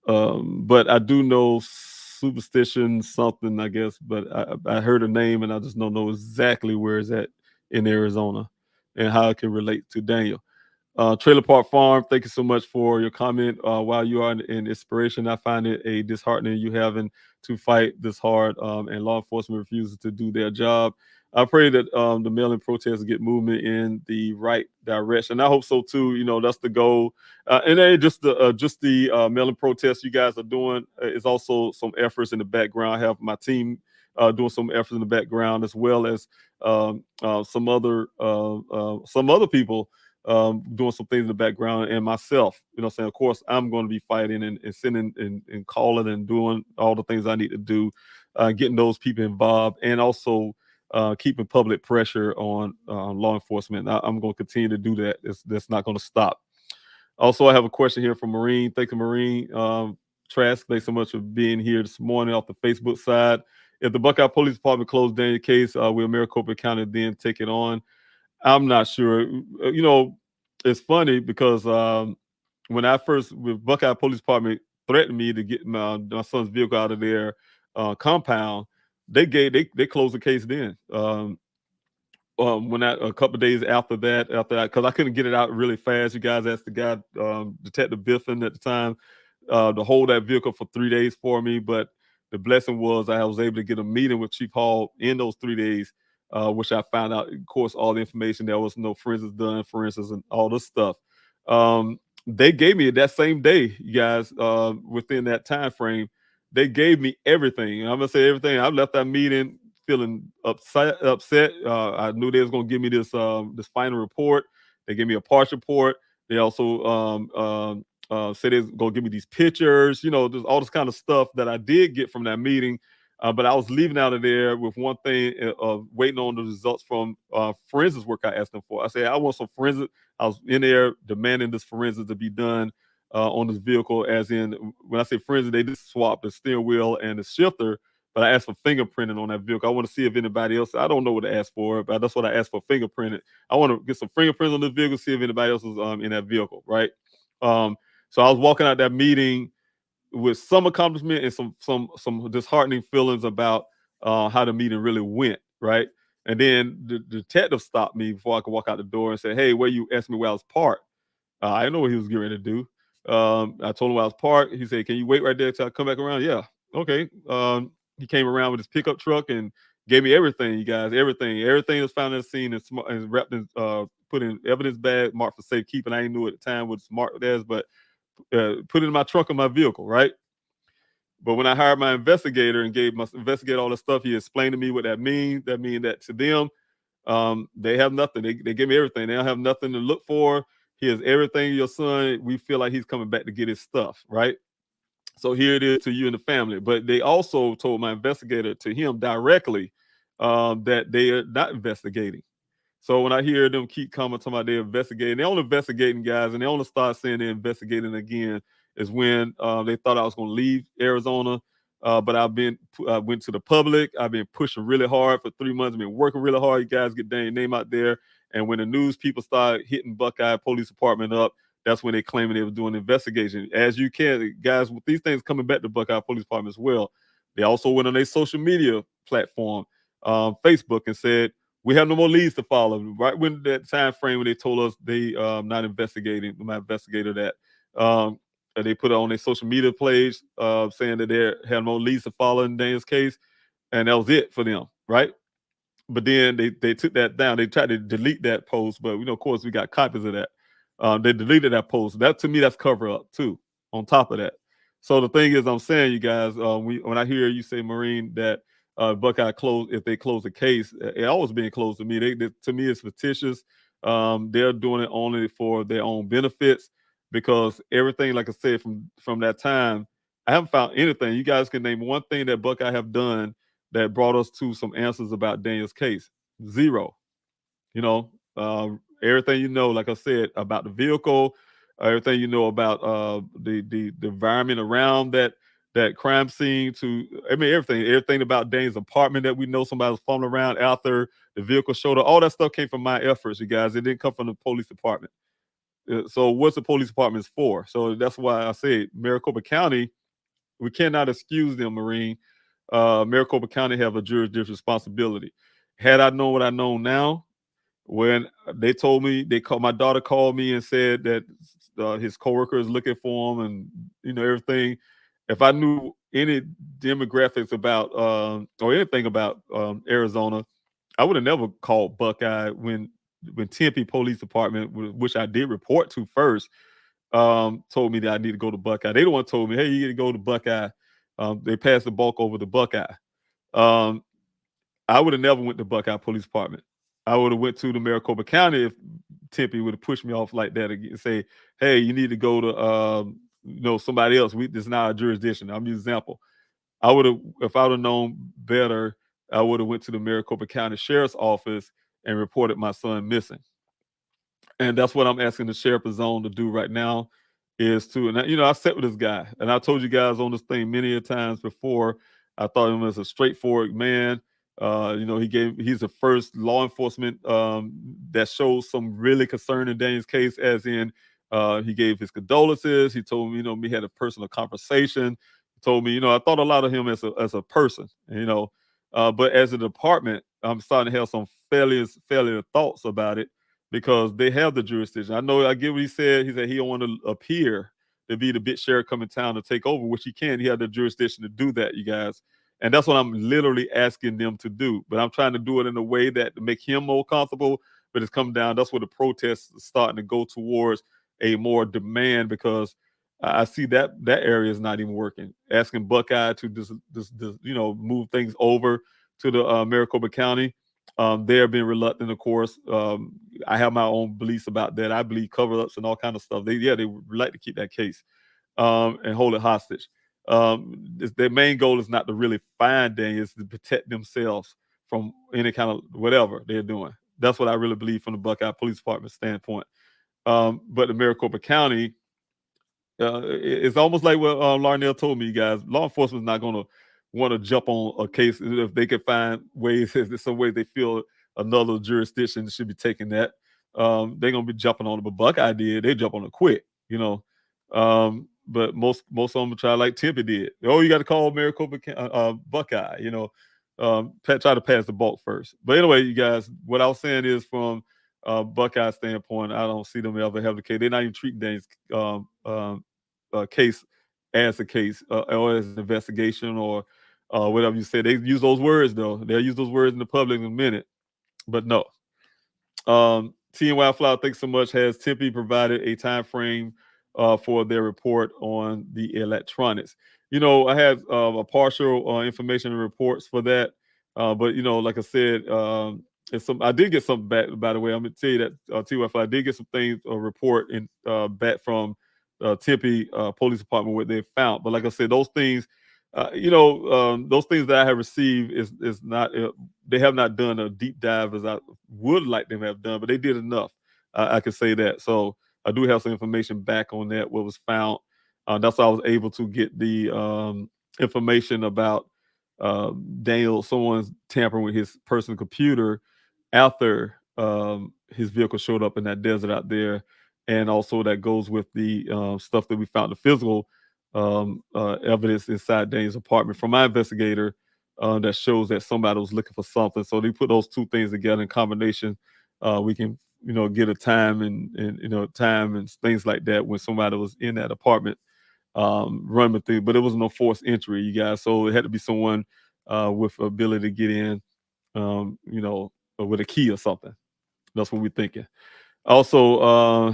but I do know superstition something, I guess, but I heard a name, and I just don't know exactly where it's at in Arizona and how it can relate to Daniel. Trailer Park Farm, thank you so much for your comment. While you are in inspiration, I find it a disheartening you having to fight this hard, and law enforcement refuses to do their job. I pray that the mail-in protests get movement in the right direction. I hope so too. That's the goal. And then just the mail-in protests you guys are doing is also some efforts in the background. I have my team doing some efforts in the background, as well as some other people doing some things in the background, and myself. Saying, of course, I'm going to be fighting and sending and calling and doing all the things I need to do, getting those people involved, and also keeping public pressure on law enforcement. I'm going to continue to do that. That's not going to stop. Also, I have a question here from Marine. Thank you, Marine. Trask, thanks so much for being here this morning off the Facebook side. If the Buckeye Police Department closed Daniel's case, will Maricopa County then take it on? I'm not sure. It's funny because when with Buckeye Police Department threatened me to get my son's vehicle out of their compound, they closed the case then. When a couple of days after that, because I couldn't get it out really fast. You guys asked the guy, Detective Biffin at the time, to hold that vehicle for 3 days for me. But the blessing was I was able to get a meeting with Chief Hall in those 3 days, which I found out, of course, all the information. There was no forensics done, for instance, and all this stuff. They gave me that same day, you guys, within that time frame, they gave me everything. And I'm gonna say everything. I left that meeting feeling upset. I knew they was gonna give me this final report. They gave me a partial report. They also said they was gonna give me these pictures, there's all this kind of stuff that I did get from that meeting. But I was leaving out of there with one thing of waiting on the results from forensics work I asked them for. I said, I want some forensic. I was in there demanding this forensics to be done on this vehicle. As in, when I say forensic, they just swapped the steering wheel and the shifter, but I asked for fingerprinting on that vehicle. I want to see if anybody else, I don't know what to ask for, but that's what I asked for, fingerprinting. I want to get some fingerprints on this vehicle, see if anybody else was in that vehicle, right? So I was walking out that meeting with some accomplishment and some disheartening feelings about how the meeting really went, right? And then the detective stopped me before I could walk out the door and said, "Hey, where you?" Asked me where I was parked. I didn't know what he was getting ready to do. I told him where I was parked. He said, "Can you wait right there till I come back around?" Yeah, okay. He came around with his pickup truck and gave me everything, you guys. Everything was found in the scene and wrapped in, put in evidence bag, marked for safekeeping. I didn't know at the time what it's marked as, but put it in my trunk of my vehicle, right? But when I hired my investigator and gave my investigator all the stuff, he explained to me what that means. That means that to them, they have nothing. They give me everything. They don't have nothing to look for. He has everything. Your son, we feel like he's coming back to get his stuff, right? So here it is to you and the family. But they also told my investigator to him directly that they are not investigating. So when I hear them keep coming talking about they're investigating, they're only investigating, guys, and they only start saying they're investigating again is when they thought I was going to leave Arizona. But I went to the public. I've been pushing really hard for 3 months. I've been working really hard. You guys get their name out there. And when the news people start hitting Buckeye Police Department up, that's when they claiming they were doing an investigation. As you can, guys, with these things coming back to Buckeye Police Department as well, they also went on their social media platform, Facebook, and said, we have no more leads to follow. Right when that time frame when they told us they not investigating, my investigator that they put it on their social media page saying that they have no leads to follow in Daniel's case, and that was it for them, right? But then they took that down. They tried to delete that post, but of course, we got copies of that. They deleted that post. That to me, that's cover up too. On top of that, so the thing is, I'm saying, you guys, when I hear you say, Marine, that Buckeye close, if they close the case, it always being closed to me. To me, it's fictitious. They're doing it only for their own benefits because everything, like I said, from that time, I haven't found anything. You guys can name one thing that Buckeye have done that brought us to some answers about Daniel's case. Zero. Everything like I said, about the vehicle, everything about the environment around that crime scene, everything about Dane's apartment that we know somebody was fumbling around after the vehicle showed up. All that stuff came from my efforts, you guys. It didn't come from the police department. So what's the police department for? So that's why I say Maricopa County, we cannot excuse them, Marine. Maricopa County have a jurisdiction responsibility. Had I known what I know now, when they told me, my daughter called me and said that his coworker is looking for him and everything. If I knew any demographics about or anything about Arizona, I would have never called Buckeye when Tempe Police Department, which I did report to first, told me that I need to go to Buckeye. They the one told me, hey, you need to go to Buckeye. They passed the bulk over to Buckeye. I would have never went to Buckeye Police Department. I would have went to the Maricopa County if Tempe would have pushed me off like that and say, hey, you need to go to somebody else. This is not our jurisdiction. I'm an example. I would have, if I would have known better, I would have went to the Maricopa County Sheriff's Office and reported my son missing. And that's what I'm asking the sheriff of zone to do right now is to, and I sat with this guy, and I told you guys on this thing many a times before, I thought him as a straightforward man. He's the first law enforcement that shows some really concern in Daniel's case, as in he gave his condolences. He told me, we had a personal conversation. He told me, I thought a lot of him as a person, but as a department, I'm starting to have some failure thoughts about it because they have the jurisdiction. I get what he said. He said he don't want to appear to be the big sheriff coming town to take over, which he can. He had the jurisdiction to do that, you guys. And that's what I'm literally asking them to do. But I'm trying to do it in a way that to make him more comfortable. But it's come down. That's where the protests are starting to go towards. a more demand, because I see that area is not even working. Asking Buckeye to just move things over to the Maricopa County. They're being reluctant, of course. I have my own beliefs about that. I believe cover-ups and all kind of stuff. They would like to keep that case and hold it hostage. Their main goal is not to really find Daniel, it's to protect themselves from any kind of whatever they're doing. That's what I really believe from the Buckeye Police Department standpoint. But the Maricopa County, it's almost like what Larnell told me, you guys. Law enforcement is not going to want to jump on a case if they can find ways. If there's some way they feel another jurisdiction should be taking that, they're going to be jumping on it. But Buckeye did; they jump on it quick, you know. But most of them try like Tempe did. Oh, you got to call Maricopa Buckeye, you know. Try to pass the bulk first. But anyway, you guys, what I was saying is from Buckeye standpoint, I don't see them ever have the case. They're not even treating Dane's case as a case or as an investigation or whatever you say. They use those words though. They'll use those words in the public in a minute, but no. T and Wildflower, thanks so much. Has Tempe provided a time frame for their report on the electronics? You know, I had a partial information and reports for that, but you know, like I said, I did get something back. By the way, I'm gonna tell you that T Wildflower, I did get some things a report in back from Tempe Police Department what they found. But like I said, those things, those things that I have received is not. They have not done a deep dive as I would like them to have done, but they did enough. I can say that. So I do have some information back on that, what was found. That's why I was able to get the information about Daniel, someone's tampering with his personal computer after his vehicle showed up in that desert out there. And also that goes with the stuff that we found, the physical evidence inside Daniel's apartment from my investigator that shows that somebody was looking for something. So they put those two things together in combination. We can, get a time and time and things like that when somebody was in that apartment running through, but it was no forced entry, you guys. So it had to be someone with ability to get in, with a key or something. That's what we're thinking. Also,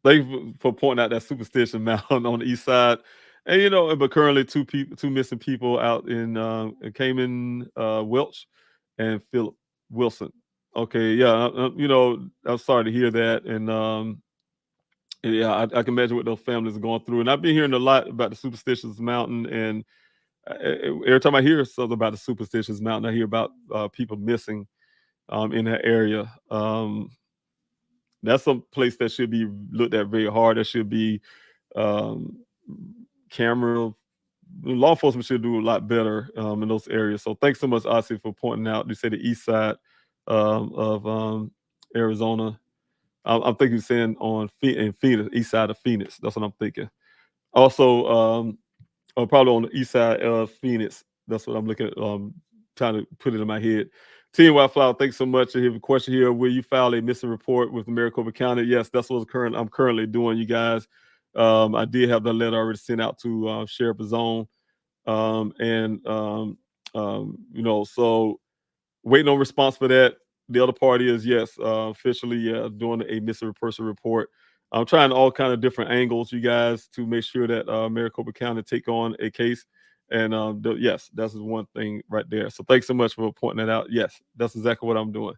thank you for pointing out that superstition mountain on the east side. And but currently two missing people out in Cayman Welch and Philip Wilson. Okay, yeah, I'm sorry to hear that, and yeah, I can imagine what those families are going through. And I've been hearing a lot about the superstitious mountain, and every time I hear something about the superstitious mountain, I hear about people missing in that area. That's some place that should be looked at very hard. There should be camera. Law enforcement should do a lot better in those areas. So thanks so much, Ossie, for pointing out. You said the east side of Arizona. I'm thinking saying in Phoenix, east side of Phoenix. That's what I'm thinking. Also, probably on the east side of Phoenix. That's what I'm looking at. Trying to put it in my head. Team Wildflower, thanks so much. I have a question here. Will you file a missing report with Maricopa County? Yes, that's what I'm currently doing, you guys. I did have the letter already sent out to Sheriff Zone. So waiting on response for that. The other party is yes, officially, doing a missing person report. I'm trying all kind of different angles, you guys, to make sure that Maricopa County take on a case. And yes, that's one thing right there. So thanks so much for pointing that out. Yes, that's exactly what I'm doing.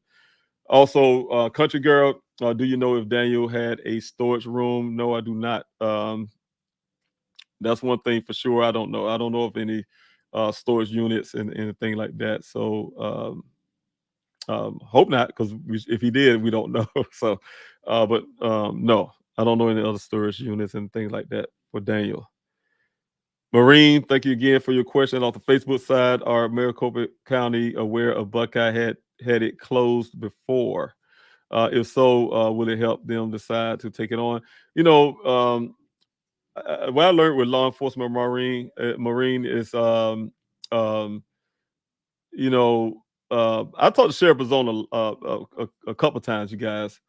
Also, Country Girl, do you know if Daniel had a storage room? No, I do not. That's one thing for sure. I don't know. I don't know of any storage units and anything like that. So hope not, because if he did, we don't know. So, but no, I don't know any other storage units and things like that for Daniel. Marine, thank you again for your question. Off the Facebook side, are Maricopa County aware of Buckeye had it closed before? If so, will it help them decide to take it on? What I learned with law enforcement, Marine is, I talked to Sheriff Arizona a couple times, you guys.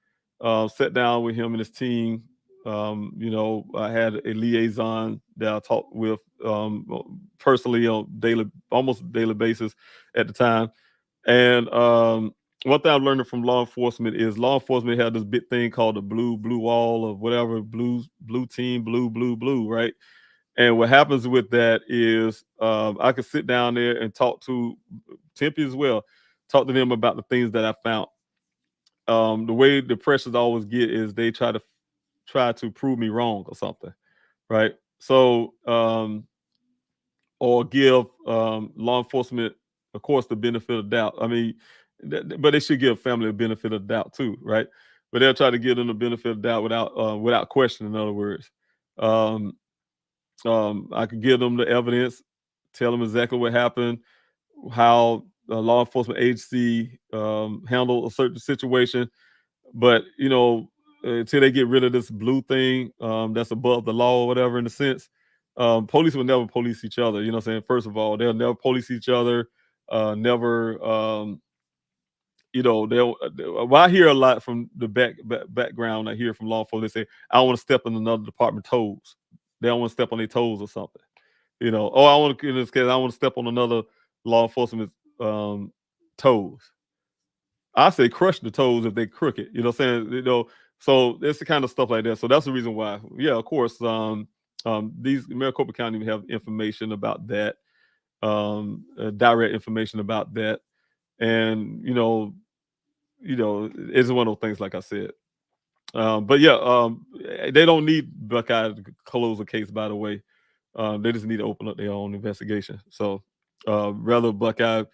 Sat down with him and his team. I had a liaison that I talked with almost daily basis at the time. And one thing I'm learning from law enforcement is law enforcement have this big thing called the blue wall or whatever, blue team, blue, right? And what happens with that is I can sit down there and talk to Tempe as well, talk to them about the things that I found. The way the pressures always get is they try to prove me wrong or something, right? So or give law enforcement, of course, the benefit of doubt. I mean, but they should give family a benefit of doubt too, right? But they'll try to give them the benefit of doubt without question. In other words, um, I could give them the evidence, tell them exactly what happened, how a law enforcement agency handled a certain situation, but until they get rid of this blue thing that's above the law or whatever in a sense, police will never police each other. You know what I'm saying? First of all, they'll never police each other. Never well, I hear a lot from the background. I hear from law enforcement. They say, I don't want to step on another department toes. They don't want to step on their toes or something. Oh, I want to, in this case, I want to step on another law enforcement's toes. I say crush the toes if they crooked. You know what I'm saying? So it's the kind of stuff like that. So that's the reason why. Yeah, of course. These Maricopa County have information about that, direct information about that, and it's one of those things. Like I said, but yeah, they don't need Buckeye to close a case. By the way, they just need to open up their own investigation. So rather Buckeye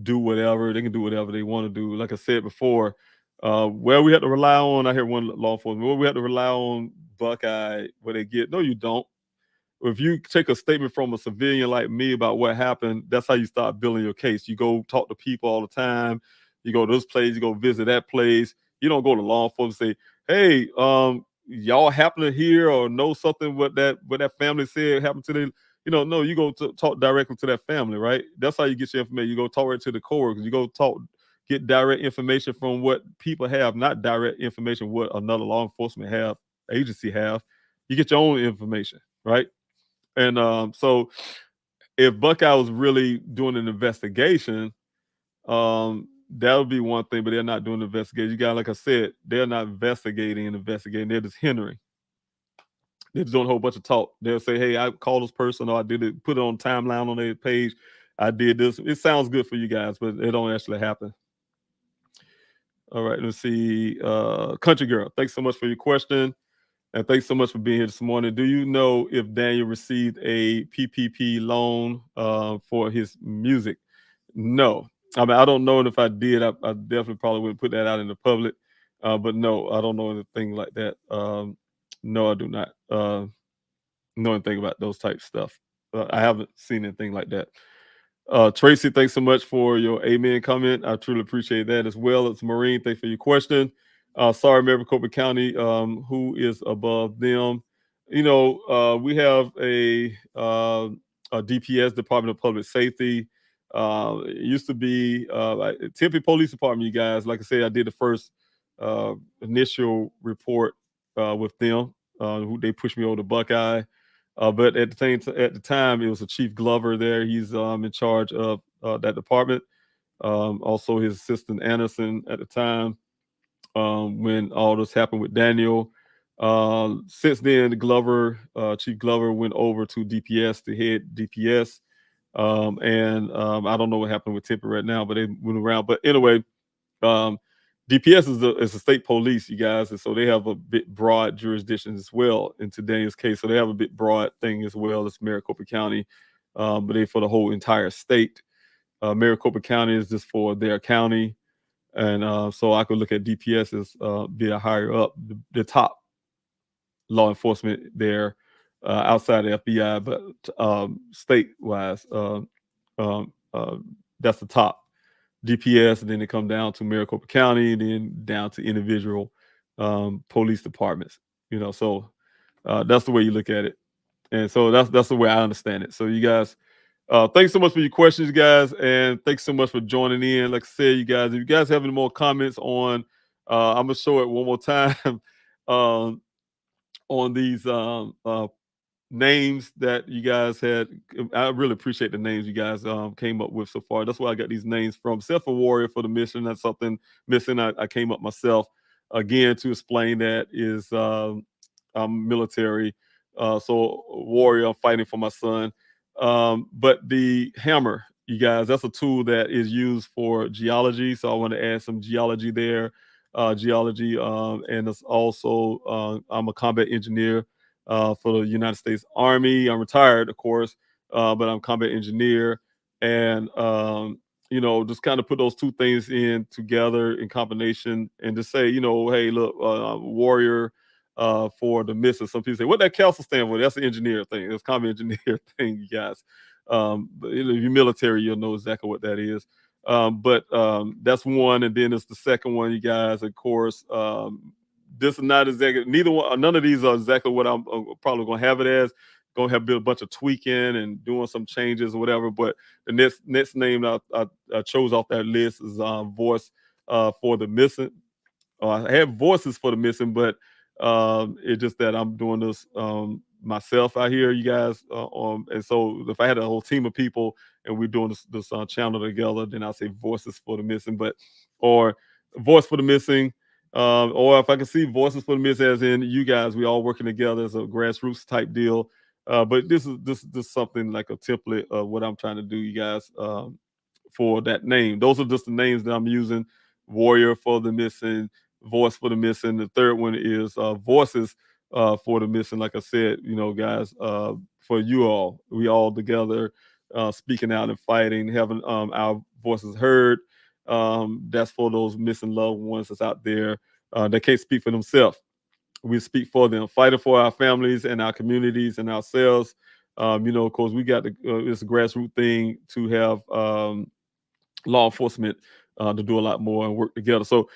do whatever, they can do whatever they want to do. Like I said before, where we have to rely on, I hear one law enforcement, where we have to rely on Buckeye, where they get, no, you don't. If you take a statement from a civilian like me about what happened, that's how you start building your case. You go talk to people all the time. You go to this place, you go visit that place. You don't go to law enforcement and say, hey, y'all happen to hear or know something what that family said happened to them. No, you go to talk directly to that family, right? That's how you get your information. You go talk right to the coworkers. You go get direct information from what people have, not direct information what another law enforcement agency have. You get your own information, right? And so if Buckeye was really doing an investigation, that would be one thing, but they're not doing the investigation. You got, like I said, they're not investigating, they're just hindering. They're just doing a whole bunch of talk. They'll say, hey, I called this person, or I did it, put it on timeline on their page. I did this. It sounds good for you guys, but it don't actually happen. All right, let's see. Country Girl, thanks so much for your question. And thanks so much for being here this morning. Do you know if Daniel received a PPP loan for his music? No. I mean, I don't know if I did. I definitely probably wouldn't put that out in the public. But no, I don't know anything like that. No, I do not know anything about those type stuff. I haven't seen anything like that. Tracy, thanks so much for your amen comment. I truly appreciate that as well. It's Maureen. Thanks for your question. Sorry, Maricopa County, who is above them? We have a DPS, Department of Public Safety. It used to be Tempe Police Department, you guys. Like I said, I did the first initial report with them. Who they pushed me over to Buckeye. But at the time, it was a Chief Glover there. He's in charge of that department. Also, his assistant Anderson at the time when all this happened with Daniel. Since then, Chief Glover went over to DPS to head DPS. And I don't know what happened with Tempe right now, but they went around. But anyway, DPS is a state police, you guys, and so they have a bit broad jurisdiction as well in today's case. So they have a bit broad thing as well as Maricopa County, but they for the whole entire state. Maricopa County is just for their county, and so I could look at DPS as be a higher up, the top law enforcement there outside of FBI, but state-wise, that's the top. DPS, and then they come down to Maricopa County, and then down to individual police departments. So that's the way you look at it, and so that's the way I understand it. So you guys, thanks so much for your questions, guys, and thanks so much for joining in. Like I said, you guys, if you guys have any more comments on, I'm gonna show it one more time on these names that you guys had. I really appreciate the names you guys came up with so far. That's where I got these names from. Except for Warrior for the Mission, that's something missing. I came up myself. Again, to explain that is I'm military, so Warrior, I'm fighting for my son. But the hammer, you guys, that's a tool that is used for geology. So I want to add some geology there. Geology, and it's also I'm a combat engineer for the United States Army. I'm retired, of course, but I'm a combat engineer, and just kind of put those two things in together in combination, and to say, hey, look, warrior for the mission. Some people say, what that council stand for? That's the engineer thing. It's combat engineer thing, you guys. But if you're military, you'll know exactly what that is. But that's one, and then it's the second one, you guys. Of course, this is not exactly neither one. None of these are exactly what I'm probably gonna have it as. Gonna have to do a bunch of tweaking and doing some changes or whatever. But the next name I chose off that list is voice for the missing. I have voices for the missing, but it's just that I'm doing this myself out here, you guys. And so if I had a whole team of people and we're doing this channel together, then I'll say voices for the missing, or voice for the missing. Or if I can see voices for the missing, as in you guys, we all working together as a grassroots type deal. But this is something like a template of what I'm trying to do, you guys, for that name. Those are just the names that I'm using. Warrior for the missing, voice for the missing. The third one is voices for the missing. Like I said, guys, for you all, we all together speaking out and fighting, having our voices heard. That's for those missing loved ones that's out there that can't speak for themselves. We speak for them, fighting for our families and our communities and ourselves. Of course, we got it's a grassroots thing to have law enforcement to do a lot more and work together. So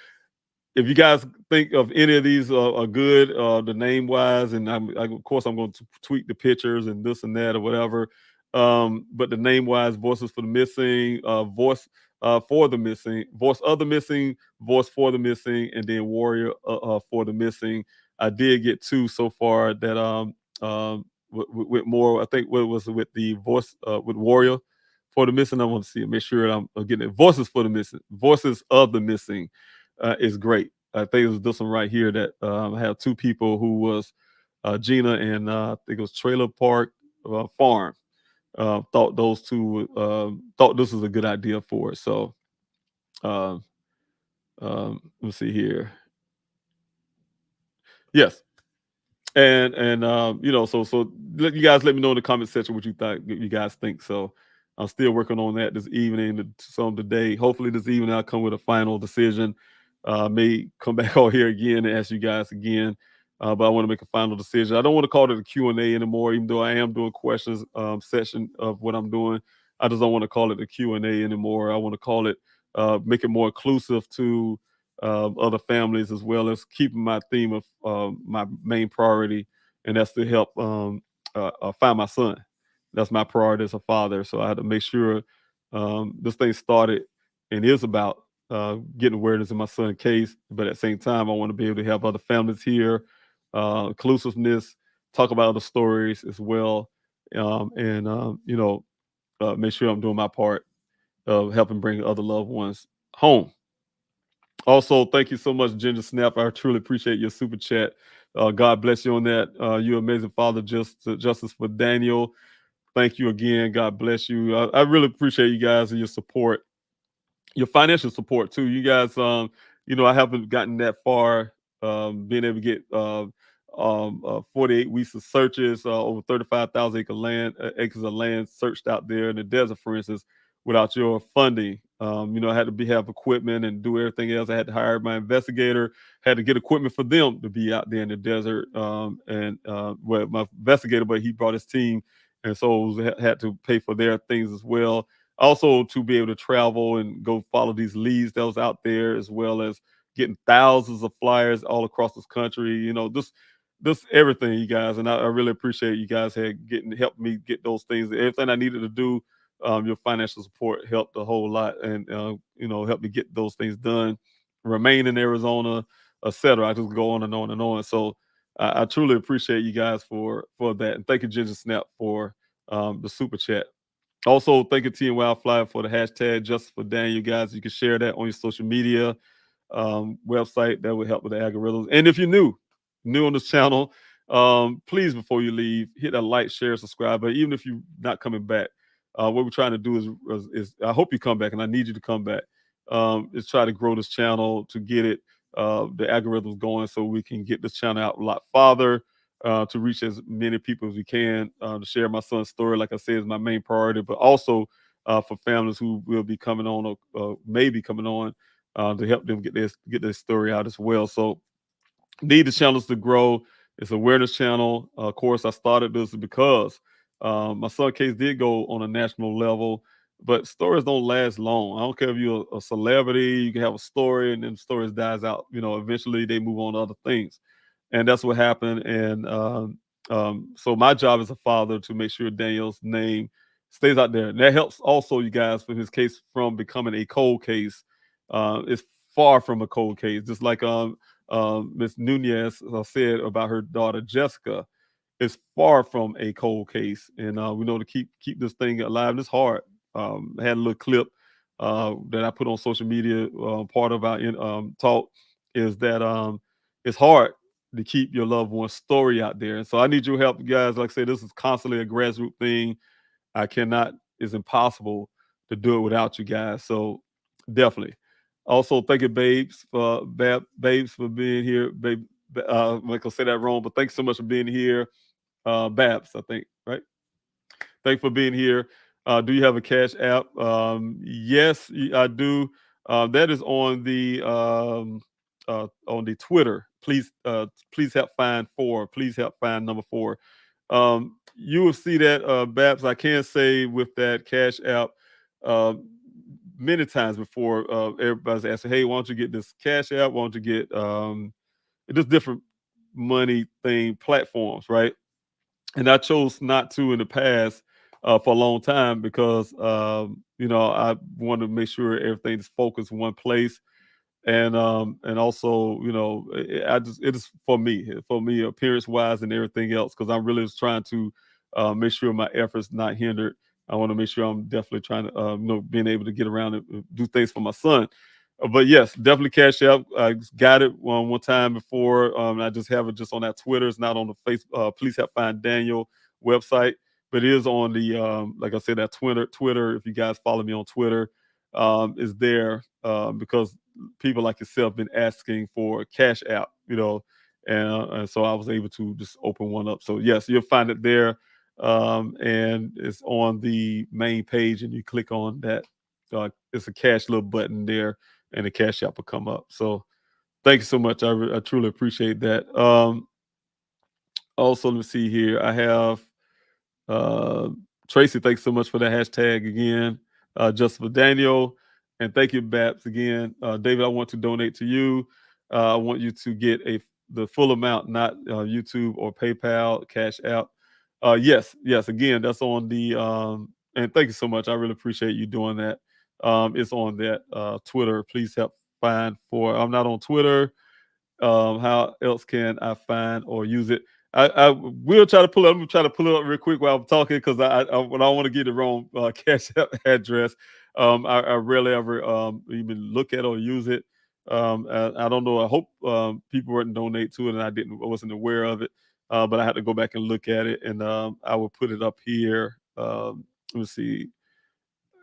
if you guys think of any of these are good, the name wise, and of course I'm going to tweak the pictures and this and that or whatever. But the name wise, voices for the missing, voice for the missing, voice of the missing, voice for the missing, and then warrior for the missing. I did get two so far that with more. I think what was with the voice with warrior for the missing. I want to see, make sure I'm getting it. Voices for the missing, voices of the missing is great. I think it was this one right here that I have two people who was Gina and I think it was Trailer Park Farm. Thought those two thought this was a good idea for it. So let's see here. Yes, and so you guys let me know in the comment section what you guys think. So I'm still working on that this evening, some today. Hopefully this evening I'll come with a final decision. May come back out here again and ask you guys again, but I want to make a final decision. I don't want to call it a Q&A anymore, even though I am doing questions session of what I'm doing. I just don't want to call it a Q&A anymore. I want to call it make it more inclusive to other families, as well as keeping my theme of my main priority, and that's to help find my son. That's my priority as a father. So I had to make sure this thing started and is about getting awareness in my son's case. But at the same time, I want to be able to help other families here, inclusiveness, talk about other stories as well, and make sure I'm doing my part of helping bring other loved ones home. Also, thank you so much, Ginger Snap. I truly appreciate your super chat. God bless you on that. You're amazing father, justice for Daniel. Thank you again. God bless you. I really appreciate you guys and your support, your financial support too. You guys, I haven't gotten that far, being able to get 48 weeks of searches, over 35,000 acres of land searched out there in the desert, for instance, without your funding. I had to have equipment and do everything else. I had to hire my investigator, had to get equipment for them to be out there in the desert. Well, my investigator, but he brought his team, and so had to pay for their things as well. Also, to be able to travel and go follow these leads that was out there, as well as getting thousands of flyers all across this country. This everything, you guys, and I really appreciate you guys helped me get those things, everything I needed to do. Your financial support helped a whole lot, and helped me get those things done. Remain in Arizona, etc. I just go on and on and on. So I truly appreciate you guys for that, and thank you, Ginger Snap, for the super chat. Also, thank you, Team Wildfly, for the hashtag Justice for Daniel. You guys, you can share that on your social media website. That would help with the algorithms. And if you're new on this channel, please, before you leave, hit that like, share, subscribe. But even if you're not coming back, what we're trying to do is I hope you come back, and I need you to come back. Is try to grow this channel to get it the algorithms going, so we can get this channel out a lot farther, to reach as many people as we can. To share my son's story, like I said, is my main priority, but also for families who will be coming on or may be coming on, to help them get their story out as well. So need the channels to grow. It's an awareness channel. Of course, I started this because my son case did go on a national level, but stories don't last long. I don't care if you're a celebrity, you can have a story and then stories dies out. Eventually they move on to other things. And that's what happened. And so my job as a father to make sure Daniel's name stays out there. And that helps also, you guys, for his case from becoming a cold case. It's far from a cold case. Just like Miss Nunez said about her daughter Jessica, it's far from a cold case. And we know to keep this thing alive. It's hard. I had a little clip that I put on social media. Part of our talk is that it's hard to keep your loved one's story out there. And so I need your help, guys. Like I said, this is constantly a grassroots thing. It's impossible to do it without you guys. So definitely. Also, thank you, babes, for being here. Babe, I'm not gonna say that wrong, but thanks so much for being here. Babs, I think, right? Thanks for being here. Do you have a Cash App? Yes, I do. That is on the Twitter. Please help find 4. Please help find number 4. You will see that, Babs. I can say with that Cash App, uh, many times before, everybody's asking, "Hey, why don't you get this Cash App? Why don't you get just different money thing platforms, right?" And I chose not to in the past for a long time because I wanted to make sure everything's focused in one place, and also it is for me appearance wise and everything else, because I'm really just trying to make sure my efforts not hindered. I want to make sure I'm definitely trying to being able to get around and do things for my son. But yes, definitely Cash App. I got it one time before. I just have it just on that Twitter. It's not on the Facebook. Please help find Daniel website, but it is on the like I said, that Twitter. If you guys follow me on Twitter, is there because people like yourself been asking for a Cash App, and so I was able to just open one up. So yes, you'll find it there, and it's on the main page, and you click on that. It's a cash little button there, and the Cash App will come up. So thank you so much. I truly appreciate that. Also, let me see here. I have uh, Tracy, thanks so much for that hashtag again. Just for Daniel. And thank you, Babs, again. David, I want to donate to you. I want you to get the full amount, not YouTube or PayPal, Cash App. Yes. Again, that's on the and thank you so much. I really appreciate you doing that. It's on that Twitter. Please help find for. I'm not on Twitter. How else can I find or use it? I will try to pull it. I'm gonna try to pull it up real quick while I'm talking, because I don't want to get the wrong Cash App address. I rarely ever even look at or use it. I don't know. I hope people wouldn't donate to it, and I wasn't aware of it. But I had to go back and look at it, and I will put it up here. Let me see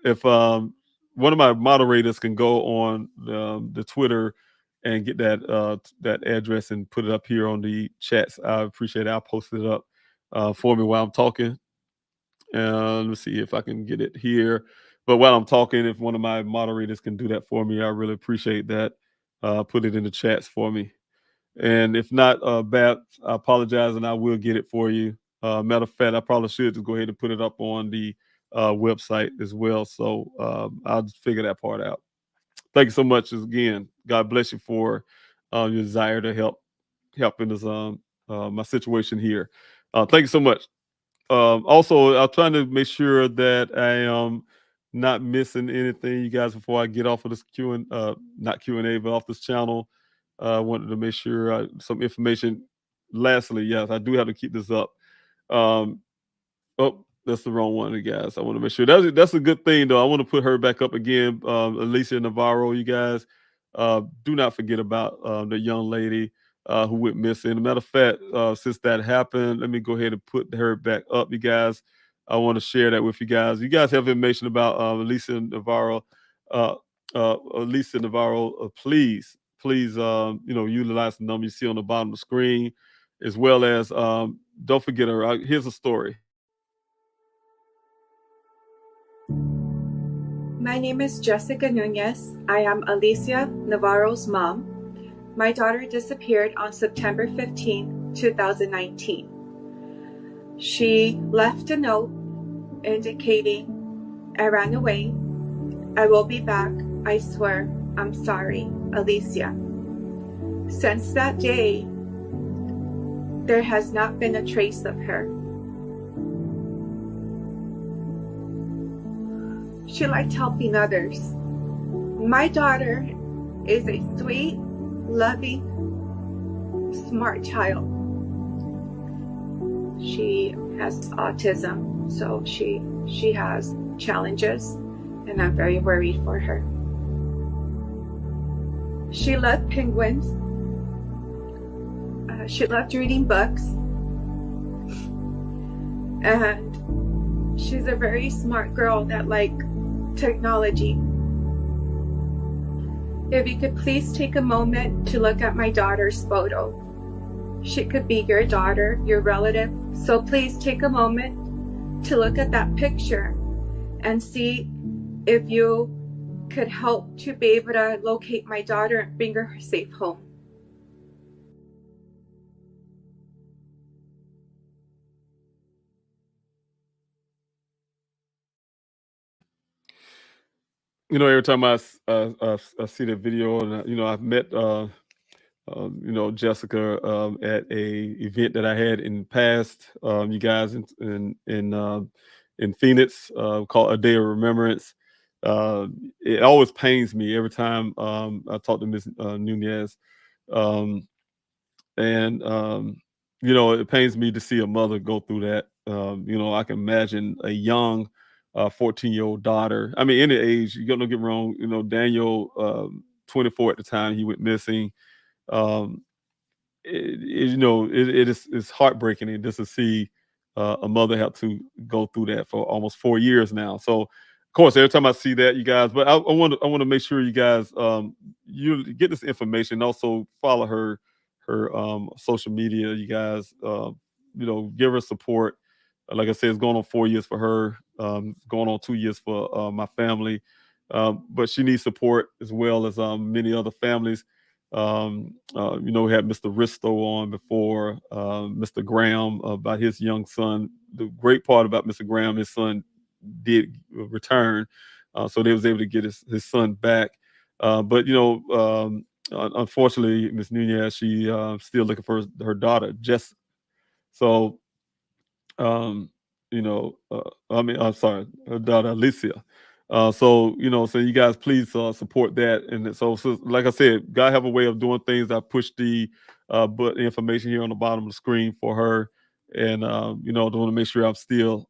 if one of my moderators can go on the Twitter and get that address and put it up here on the chats. I appreciate it. I'll post it up for me while I'm talking. Let me see if I can get it here. But while I'm talking, if one of my moderators can do that for me, I really appreciate that. Put it in the chats for me. And if not, Babs, I apologize, and I will get it for you. Matter of fact, I probably should just go ahead and put it up on the website as well. So I'll just figure that part out. Thank you so much again. God bless you for your desire to help in this my situation here. Thank you so much. Also, I'm trying to make sure that I am not missing anything, you guys, before I get off of this not Q&A, but off this channel. I wanted to make sure some information lastly, yes, I do have to keep this up. Um, Oh, that's the wrong one, guys. I want to make sure that's a good thing, though. I want to put her back up again. Alicia Navarro, you guys, do not forget about the young lady who went missing. Matter of fact, since that happened, let me go ahead and put her back up, you guys. I want to share that with you guys. You guys have information about Alicia Navarro. Alicia Navarro, please, utilize the number you see on the bottom of the screen, as well as don't forget her. Here's a story. My name is Jessica Nunez. I am Alicia Navarro's mom. My daughter disappeared on September 15, 2019. She left a note indicating, "I ran away. I will be back. I swear. I'm sorry, Alicia." Since that day, there has not been a trace of her. She liked helping others. My daughter is a sweet, loving, smart child. She has autism, so she has challenges, and I'm very worried for her. She loved penguins. She loved reading books. And she's a very smart girl that liked technology. If you could please take a moment to look at my daughter's photo. She could be your daughter, your relative, so please take a moment to look at that picture and see if you could help to be able to locate my daughter and bring her safe home. Every time I see the video, and I've met Jessica at a event that I had in the past, you guys in Phoenix, called A Day of Remembrance. It always pains me every time I talk to Miss Nunez, um, and it pains me to see a mother go through that. I can imagine a young 14-year-old daughter. I mean, any age, you don't get me wrong. Daniel, 24 at the time he went missing. Um, it's heartbreaking, and just to see a mother have to go through that for almost 4 years now. So, of course, every time I see that, you guys, but I want to make sure you guys you get this information. Also, follow her social media. You guys, give her support. Like I said, it's going on 4 years for her. Going on 2 years for my family. But she needs support as well as many other families. We had Mr. Risto on before, Mr. Graham, about his young son. The great part about Mr. Graham, his son did return, so they was able to get his son back. But unfortunately, Miss Nunez, she still looking for her daughter, Jessica. So, I'm sorry, her daughter Alicia. So you guys please support that. And so, like I said, God have a way of doing things. I push the but information here on the bottom of the screen for her, and I want to make sure I'm still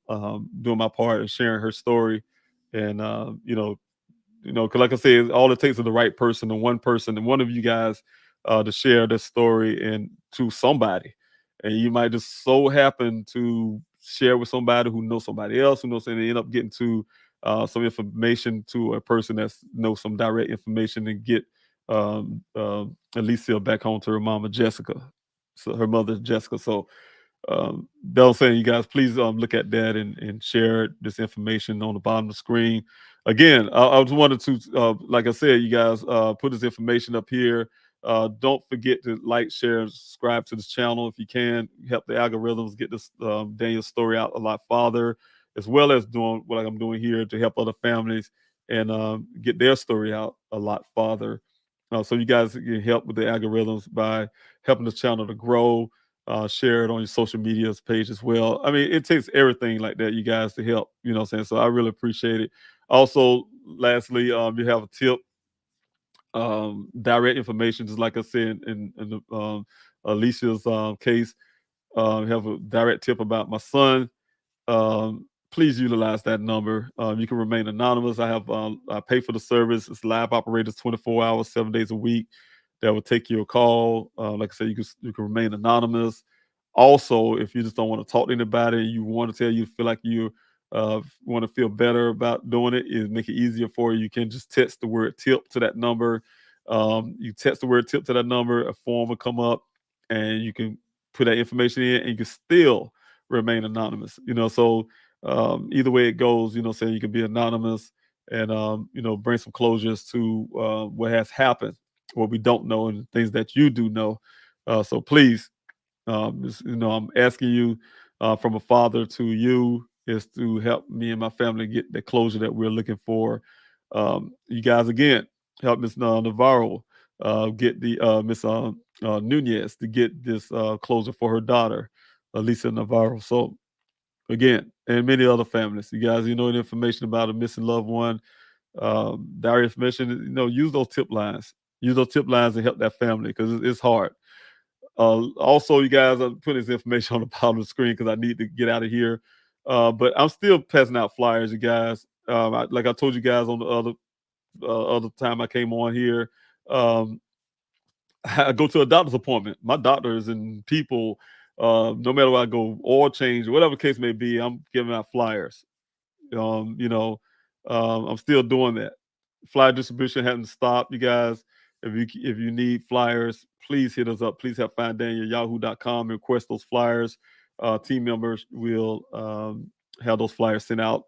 doing my part and sharing her story, and because like I said, all it takes is the right person and one person and one of you guys to share this story and to somebody, and you might just so happen to share with somebody who knows somebody else who knows, and they end up getting to some information to a person that knows some direct information, and get Alicia back home to her mama Jessica, so her mother Jessica. So that was saying, you guys, please look at that and share this information on the bottom of the screen. Again, I just wanted to, like I said, you guys, put this information up here. Don't forget to like, share, and subscribe to this channel if you can. Help the algorithms get this Daniel story out a lot farther, as well as doing what I'm doing here to help other families and get their story out a lot farther. So you guys can help with the algorithms by helping the channel to grow. Share it on your social media page as well. I mean, it takes everything like that, you guys, to help, what I'm saying? So I really appreciate it. Also, lastly, you have a tip, direct information, just like I said in the Alicia's case, have a direct tip about my son, please utilize that number. You can remain anonymous. I pay for the service. It's live operators 24 hours, 7 days a week that will take your call. Like I said, you can remain anonymous. Also, if you just don't want to talk to anybody, you want to tell you feel like you want to feel better about doing it, is make it easier for you. You can just text the word tip to that number. You text the word tip to that number, a form will come up, and you can put that information in, and you can still remain anonymous. So either way it goes, saying you can be anonymous and bring some closures to what has happened, what we don't know, and things that you do know. So please, I'm asking you from a father to you, is to help me and my family get the closure that we're looking for. You guys, again, help Miss Navarro get the Miss Nunez to get this closure for her daughter, Lisa Navarro. So again, and many other families, you guys, the information about a missing loved one, diary information, use those tip lines. Use those tip lines to help that family, because it's hard. Also, you guys, I'm putting this information on the bottom of the screen because I need to get out of here. But I'm still passing out flyers, you guys. Like I told you guys on the other time I came on here, I go to a doctor's appointment. My doctor is in People. No matter where I go, oil change, whatever case may be, I'm giving out flyers. I'm still doing that. Flyer distribution hasn't stopped, you guys. If you need flyers, please hit us up. Please help find Daniel yahoo.com and request those flyers. Team members will have those flyers sent out.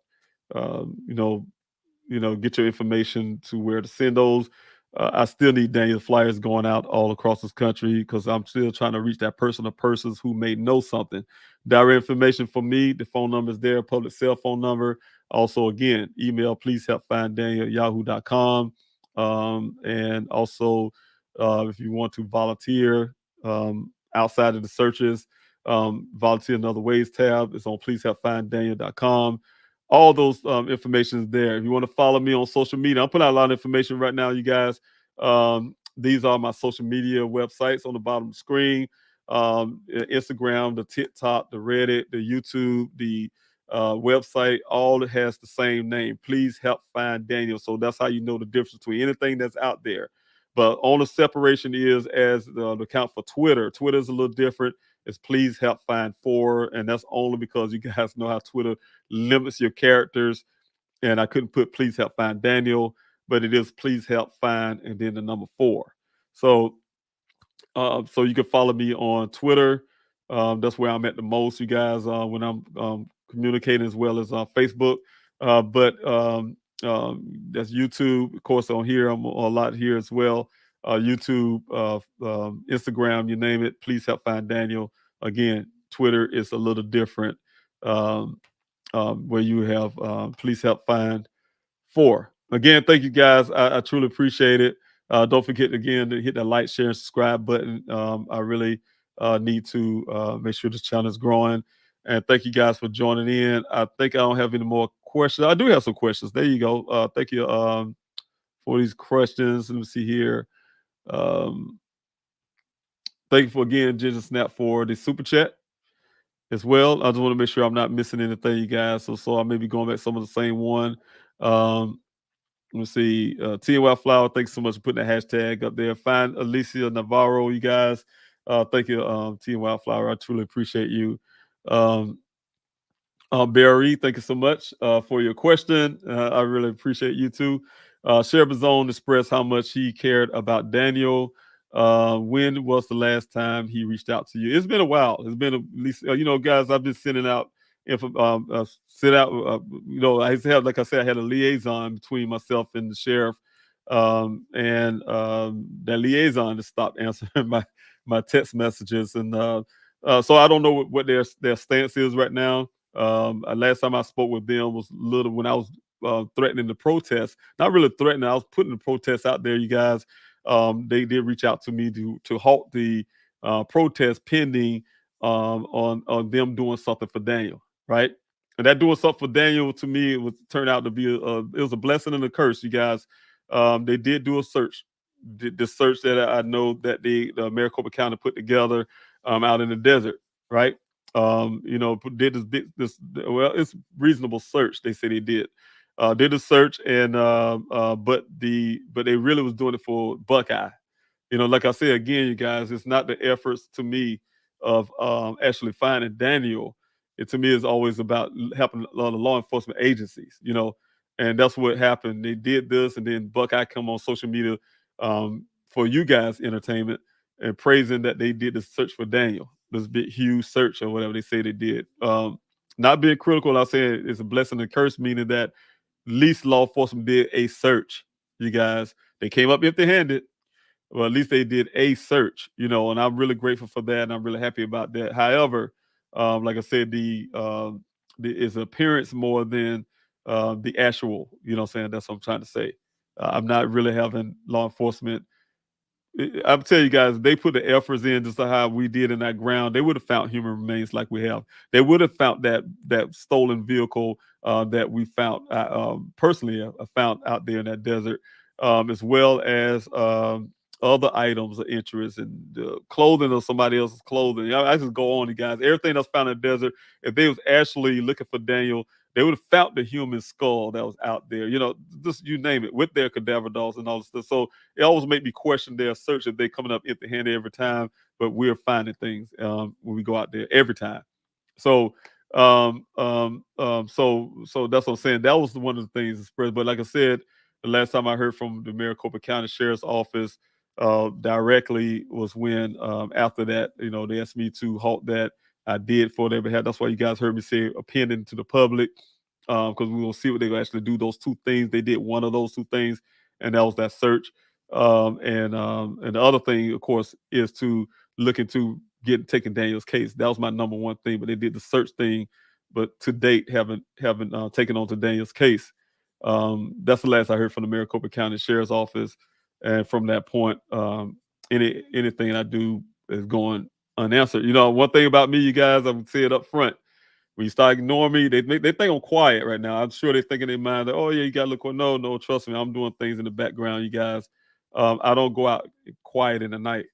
Get your information to where to send those. I still need Daniel flyers going out all across this country, because I'm still trying to reach that person or persons who may know something. Direct information for me, the phone number is there, public cell phone number. Also, again, email, please help find Daniel yahoo.com. And also, if you want to volunteer outside of the searches, volunteer in other ways tab is on please help find Daniel.com. All those information is there. If you want to follow me on social media, I'm putting out a lot of information right now, you guys. These are my social media websites on the bottom of the screen. Instagram, the TikTok, the Reddit, the YouTube, the website, all has the same name. Please help find Daniel. So that's how you know the difference between anything that's out there. But only separation is as the account for Twitter. Twitter is a little different. It's please help find 4, and that's only because you guys know how Twitter limits your characters, and I couldn't put please help find Daniel, but it is please help find and then the number 4. So you can follow me on Twitter. That's where I'm at the most, you guys, when I'm communicating, as well as Facebook. But that's YouTube, of course. On here, I'm a lot here as well. YouTube, Instagram, you name it. Please help find Daniel. Again, Twitter is a little different, where you have please help find 4. Again, thank you guys. I truly appreciate it. Don't forget again to hit that like, share, and subscribe button. I really need to make sure this channel is growing. And thank you guys for joining in. I think I don't have any more questions. I do have some questions. There you go. Thank you for these questions. Let me see here. Thank you for, again, Ginger Snap, for the super chat as well. I just want to make sure I'm not missing anything, you guys. So I may be going back some of the same one. Let me see. TNY Flower, thanks so much for putting the hashtag up there. Find Alicia Navarro, you guys. Thank you, TNY Flower. I truly appreciate you. Barry, thank you so much for your question. I really appreciate you too. Share Bazone expressed how much he cared about Daniel. When was the last time he reached out to you? It's been a while. It's been at least, guys, I've been sending out I had, like I said, I had a liaison between myself and the sheriff, and that liaison just stopped answering my text messages, and so I don't know what their stance is right now. Last time I spoke with them was little when I was threatening the protest. Not really threatening, I was putting the protest out there, you guys. They did reach out to me to halt the protest pending on them doing something for Daniel, right? And that doing something for Daniel, to me, it was turned out to be it was a blessing and a curse, you guys. They did do a search. the search that I know that the Maricopa County put together out in the desert, right? Did well, it's reasonable search. They say they did a search, and but they really was doing it for Buckeye. Like I said again, you guys, it's not the efforts to me of actually finding Daniel. It to me is always about helping the law enforcement agencies, and that's what happened. They did this, and then Buckeye come on social media for you guys' entertainment and praising that they did the search for Daniel, this big huge search or whatever they say they did. Not being critical, I'm saying it's a blessing and curse, meaning that at least law enforcement did a search. You guys, they came up empty-handed. Well, at least they did a search, and I'm really grateful for that, and I'm really happy about that. However, like I said, is appearance more than the actual. You know what I'm saying? That's what I'm trying to say. I'm not really having law enforcement. I'm telling you guys, they put the efforts in just like how we did in that ground. They would have found human remains like we have. They would have found that stolen vehicle that we found. Personally, I found out there in that desert, as well as other items of interest and clothing of somebody else's clothing. I just go on, you guys. Everything that's found in the desert. If they was actually looking for Daniel, they would have found the human skull that was out there. Just you name it, with their cadaver dolls and all this stuff. So it always make me question their search if they coming up empty-handed every time, but we're finding things when we go out there every time. So so that's what I'm saying. That was one of the things expressed. But like I said, the last time I heard from the Maricopa County Sheriff's Office directly was when after that, they asked me to halt that. I did for their behalf. That's why you guys heard me say opinion to the public, because we will see what they will actually do. Those two things, they did one of those two things, and that was that search. And the other thing, of course, is to look into taking Daniel's case. That was my number one thing. But they did the search thing, but to date haven't taken on to Daniel's case. That's the last I heard from the Maricopa County Sheriff's Office. And from that point, anything I do is going unanswered. One thing about me, you guys, I'm say it up front. When you start ignoring me, they think I'm quiet right now. I'm sure they think in their mind that, oh yeah, you gotta look. No, trust me, I'm doing things in the background, you guys. I don't go out quiet in the night,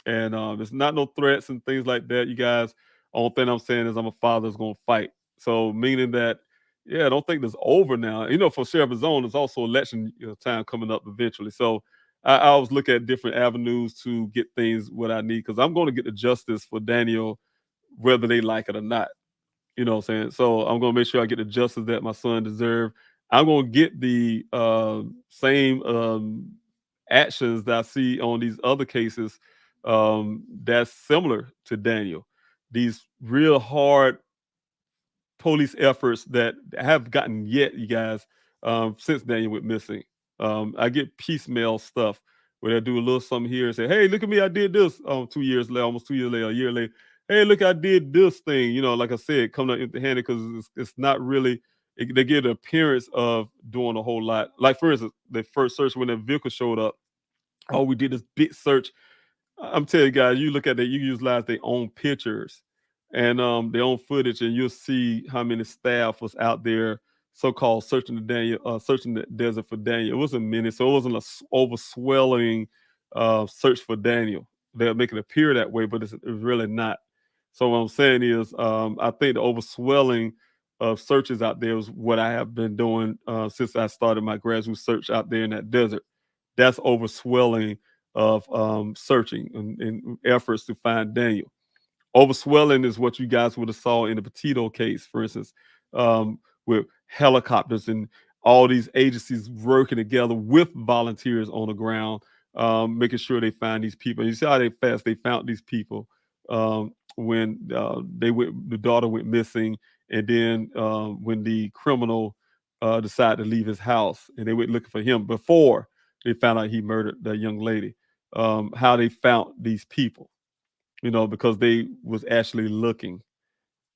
and it's not no threats and things like that, you guys. Only thing I'm saying is I'm a father that's gonna fight. So meaning that, yeah, I don't think this over now. For Sheriff of Zone, there's also election time coming up eventually. So I always look at different avenues to get things what I need, because I'm going to get the justice for Daniel, whether they like it or not. You know what I'm saying? So I'm going to make sure I get the justice that my son deserves. I'm going to get the same actions that I see on these other cases that's similar to Daniel. These real hard police efforts that have gotten yet, you guys, since Daniel went missing. I get piecemeal stuff where they do a little something here and say, hey, look at me, I did this 2 years later, almost 2 years later, a year later. Hey, look, I did this thing. Like I said, coming up empty-handed, because it's not really, they get the appearance of doing a whole lot. Like, for instance, the first search when the vehicle showed up, we did this big search. I'm telling you guys, you look at that, you utilize their own pictures and their own footage, and you'll see how many staff was out there, so-called searching the desert for Daniel. It wasn't many, so it wasn't a overswelling search for Daniel. They'll make it appear that way, but it's really not. So what I'm saying is, I think the overswelling of searches out there is what I have been doing since I started my grassroots search out there in that desert. That's overswelling of searching and efforts to find Daniel. Overswelling is what you guys would have saw in the Petito case, for instance, with helicopters and all these agencies working together with volunteers on the ground, making sure they find these people. And you see how fast they found these people when the daughter went missing, and then when the criminal decided to leave his house, and they went looking for him before they found out he murdered that young lady. How they found these people, because they was actually looking.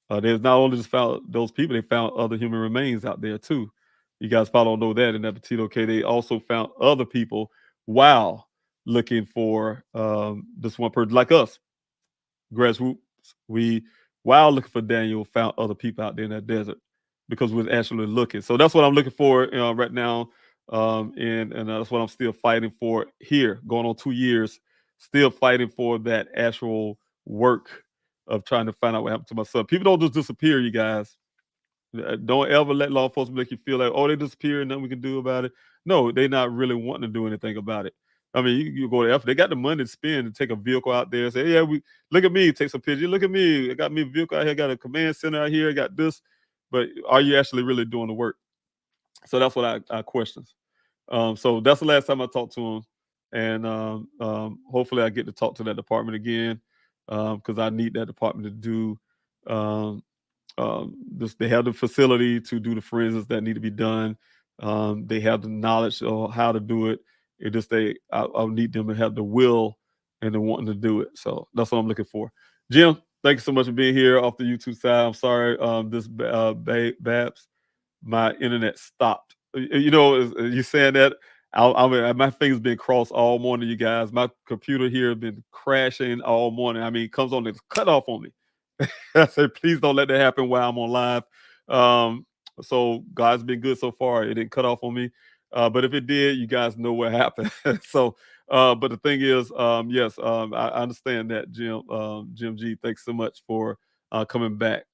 There's not only just found those people, they found other human remains out there too. You guys probably don't know that in that Petito case, they also found other people while looking for this one person, like us, grassroots. While looking for Daniel, found other people out there in that desert because we're actually looking. So that's what I'm looking for right now. And that's what I'm still fighting for here, going on 2 years, still fighting for that actual work of trying to find out what happened to my son. People don't just disappear, you guys. Don't ever let law enforcement make you feel like, oh, they disappeared, nothing we can do about it. No, they're not really wanting to do anything about it. I mean, you go to effort. They got the money to spend to take a vehicle out there and say, yeah, we look at me, take some pictures. Look at me. I got me a vehicle out here, got a command center out here, I got this. But are you actually really doing the work? So that's what I question. So that's the last time I talked to him. And hopefully I get to talk to that department again, because I need that department to do this. They have the facility to do the forensics that need to be done. They have the knowledge of how to do it. It just I'll need them to have the will and the wanting to do it. So that's what I'm looking for. Jim, thank you so much for being here off the YouTube side. I'm sorry, Babs, my internet stopped. You know, you saying that, my fingers been crossed all morning, you guys. My computer here has been crashing all morning. I mean, it comes on, it's cut off on me. I said, please don't let that happen while I'm on live. So God's been good so far. It didn't cut off on me. But if it did, you guys know what happened. So, but the thing is, yes, I understand that, Jim G. Thanks so much for coming back.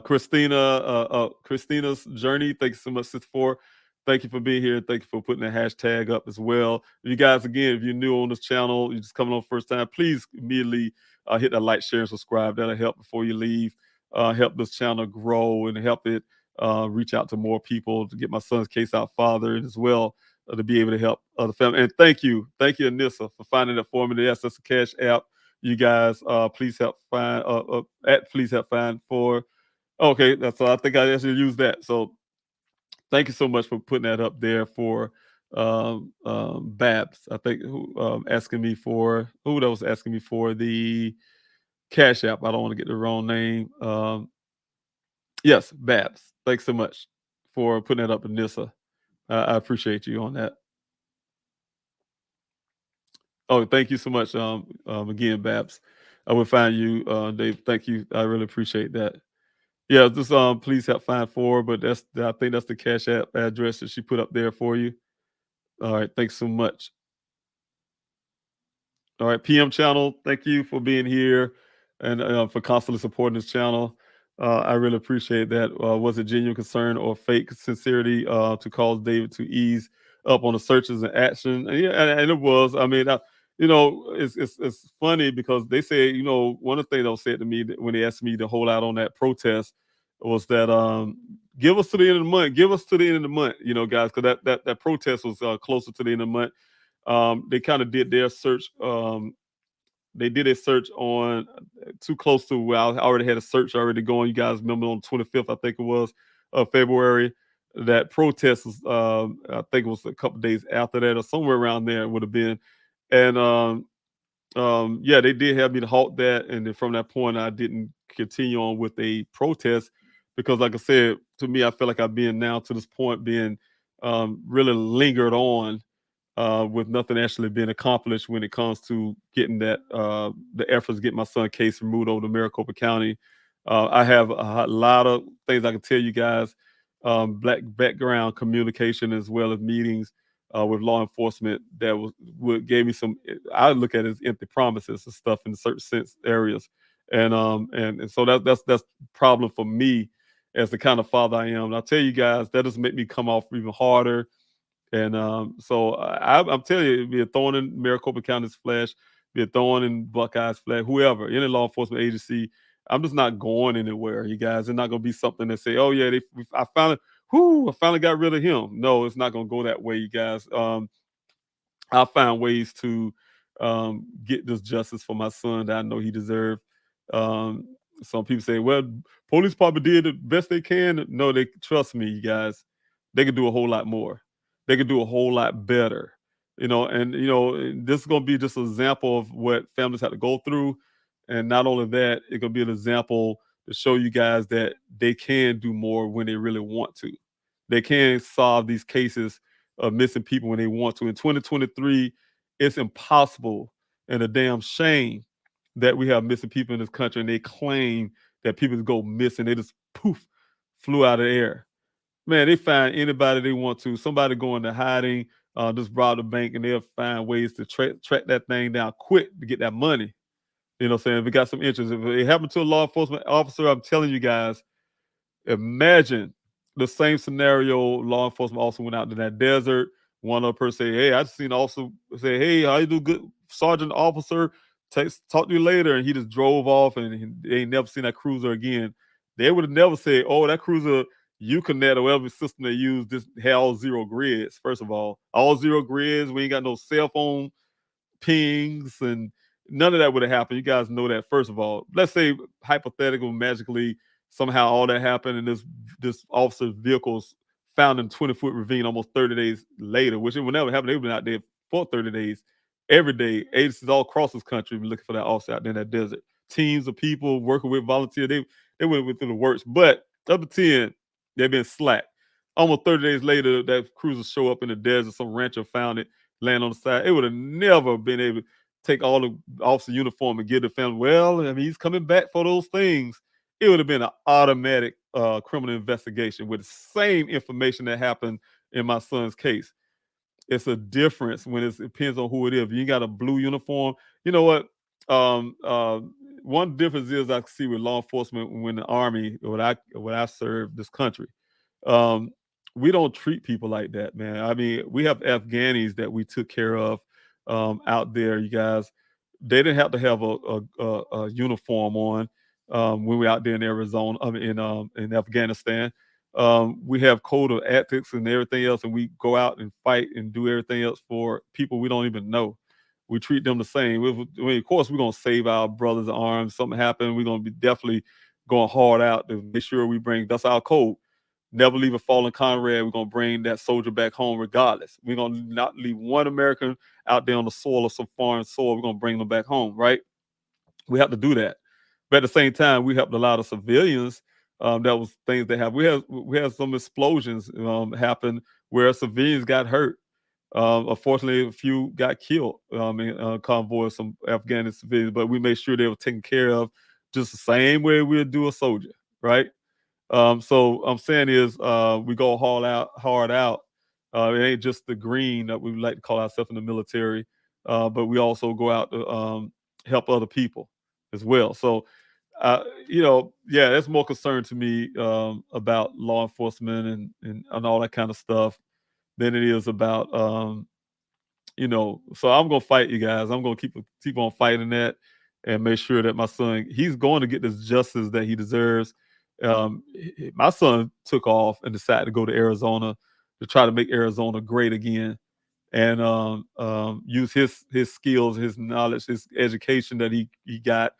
Christina's journey. Thank you so much, sis, for. Thank you for being here. Thank you for putting the hashtag up as well. You guys, again, if you're new on this channel, you're just coming on first time, please immediately hit that like, share, and subscribe. That'll help before you leave. Help this channel grow and help it reach out to more people, to get my son's case out farther, and as well to be able to help other families. And thank you, Anissa, for finding it for me. The Access to Cash app. You guys, please help find for. Okay, that's all. I think I actually use that. So thank you so much for putting that up there for Babs. I think who that was asking me for the Cash App. I don't want to get the wrong name. Yes, Babs. Thanks so much for putting that up, Anissa. I appreciate you on that. Oh, thank you so much. Again, Babs. I will find you, Dave. Thank you. I really appreciate that. Yeah, just please help find for, but I think that's the Cash App address that she put up there for you. All right, thanks so much. All right, PM channel, thank you for being here and for constantly supporting this channel. I really appreciate that. Was it genuine concern or fake sincerity to cause David to ease up on the searches and action? And yeah, and it was. I mean, it's funny because they say, one of the things they'll say to me when they asked me to hold out on that protest was that give us to the end of the month, guys, because that protest was closer to the end of the month. They kind of did their search. They did a search on too close to where I already had a search already going. You guys remember on 25th, I think it was, February. That protest was, I think it was a couple days after that or somewhere around there it would have been. And yeah, they did have me to halt that. And then from that point, I didn't continue on with a protest because, like I said, to me, I feel like I've been now to this point being really lingered on with nothing actually being accomplished when it comes to getting that the efforts to get my son case removed over to Maricopa County. I have a lot of things I can tell you guys, black background communication as well as meetings with law enforcement that gave me some. I look at it as empty promises and stuff in certain sense areas, and so that's problem for me as the kind of father I am. And I'll tell you guys that doesn't make me come off even harder. And so I'm telling you, it'd be a thorn in Maricopa County's flesh, be a thorn in Buckeye's flesh, whoever, any law enforcement agency. I'm just not going anywhere, you guys. It's not going to be something that say, oh, yeah, I finally got rid of him. No, it's not going to go that way, you guys. I'll find ways to get this justice for my son that I know he deserved. Some people say, well, police probably did the best they can. No, they trust me, you guys. They could do a whole lot more. They could do a whole lot better, and this is going to be just an example of what families have to go through. And not only that, it's going to be an example to show you guys that they can do more when they really want to. They can solve these cases of missing people when they want to. In 2023, it's impossible and a damn shame that we have missing people in this country, and they claim that people go missing. They just poof, flew out of the air. Man, they find anybody they want to. Somebody go into hiding, just rob the bank, and they'll find ways to track that thing down quick to get that money. You know what I'm saying? If it got some interest, if it happened to a law enforcement officer, I'm telling you guys, imagine the same scenario. Law enforcement also went out to that desert. One other person say, "Hey, I just seen also say, hey, how you do, good sergeant officer? Talk to you later." And he just drove off, and they ain't never seen that cruiser again. They would have never said, "Oh, that cruiser Uconnect or whatever system they use, this had all zero grids." First of all zero grids. We ain't got no cell phone pings, and none of that would have happened. You guys know that. First of all, let's say hypothetical, magically, somehow all that happened, and this officer's vehicle's found in 20-foot ravine almost 30 days later, which it would never happen. They've been out there for 30 days every day. Agencies all across this country been looking for that officer out there in that desert. Teams of people working with volunteers. They went through the works, but up to 10, they've been slack. Almost 30 days later, that cruiser show up in the desert. Some rancher found it, land on the side. It would have never been able to take all the officer uniform and give the family, well, I mean, he's coming back for those things. It would have been an automatic criminal investigation with the same information that happened in my son's case. It's a difference when it depends on who it is. If you got a blue uniform, you know what? Um, uh, One difference is I see with law enforcement when the Army, when I served this country, um, we don't treat people like that, man. I mean, we have Afghanis that we took care of out there, you guys. They didn't have to have a uniform on when we out there in Arizona, I mean, in Afghanistan. We have code of ethics and everything else, and we go out and fight and do everything else for people we don't even know. We treat them the same. Of course, we're gonna save our brothers' arms. Something happened, we're gonna be definitely going hard out to make sure we bring. That's our code. Never leave a fallen comrade. We're gonna bring that soldier back home regardless. We're gonna not leave one American out there on the soil of some foreign soil. We're gonna bring them back home, right? We have to do that. But at the same time, we helped a lot of civilians. That was things that have we had some explosions happen where civilians got hurt. Unfortunately, a few got killed in convoy of some Afghan civilians, but we made sure they were taken care of just the same way we'd do a soldier, right? So I'm saying is we go hard out. It ain't just the green that we like to call ourselves in the military, but we also go out to help other people as well. So, yeah, that's more concern to me about law enforcement and all that kind of stuff than it is about so I'm gonna fight you guys. I'm gonna keep on fighting that and make sure that my son, he's going to get this justice that he deserves. My son took off and decided to go to Arizona to try to make Arizona great again, and use his skills, his knowledge, his education that he got,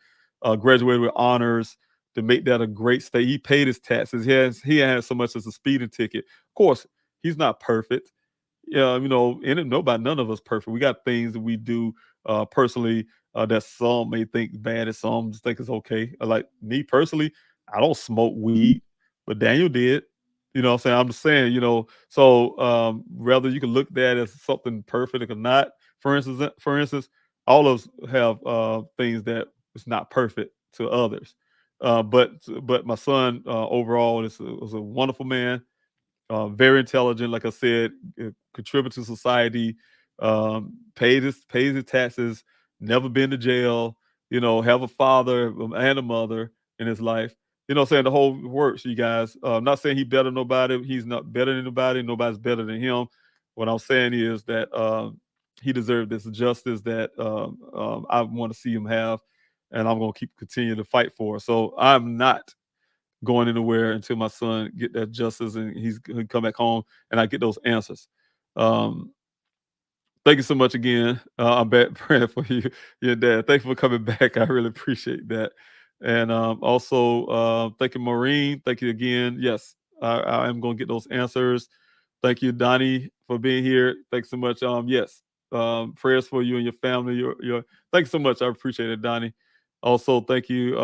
graduated with honors to make that a great state. He paid his taxes. He had so much as a speeding ticket. Of course, he's not perfect. Yeah, and none of us perfect. We got things that we do personally that some may think bad and some just think it's okay. Like me personally, I don't smoke weed, but Daniel did. You know what I'm saying? I'm just saying, so whether you can look at that as something perfect or not, for instance, all of us have things that is not perfect to others. But my son overall was a wonderful man, very intelligent, like I said, contribute to society, pays his taxes, never been to jail, have a father and a mother in his life. You know what I'm saying? The whole works, you guys. I'm not saying he better than nobody. He's not better than anybody. Nobody's better than him. What I'm saying is that he deserved this justice that I want to see him have, and I'm going to continue to fight for. So I'm not going anywhere until my son get that justice and he'll come back home and I get those answers. Um, Thank you so much again. I'm back praying for you, your dad. Thanks for coming back. I really appreciate that. And also, thank you, Maureen. Thank you again. Yes, I am going to get those answers. Thank you, Donnie, for being here. Thanks so much. Yes, prayers for you and your family. Your thanks so much. I appreciate it, Donnie. Also, thank you.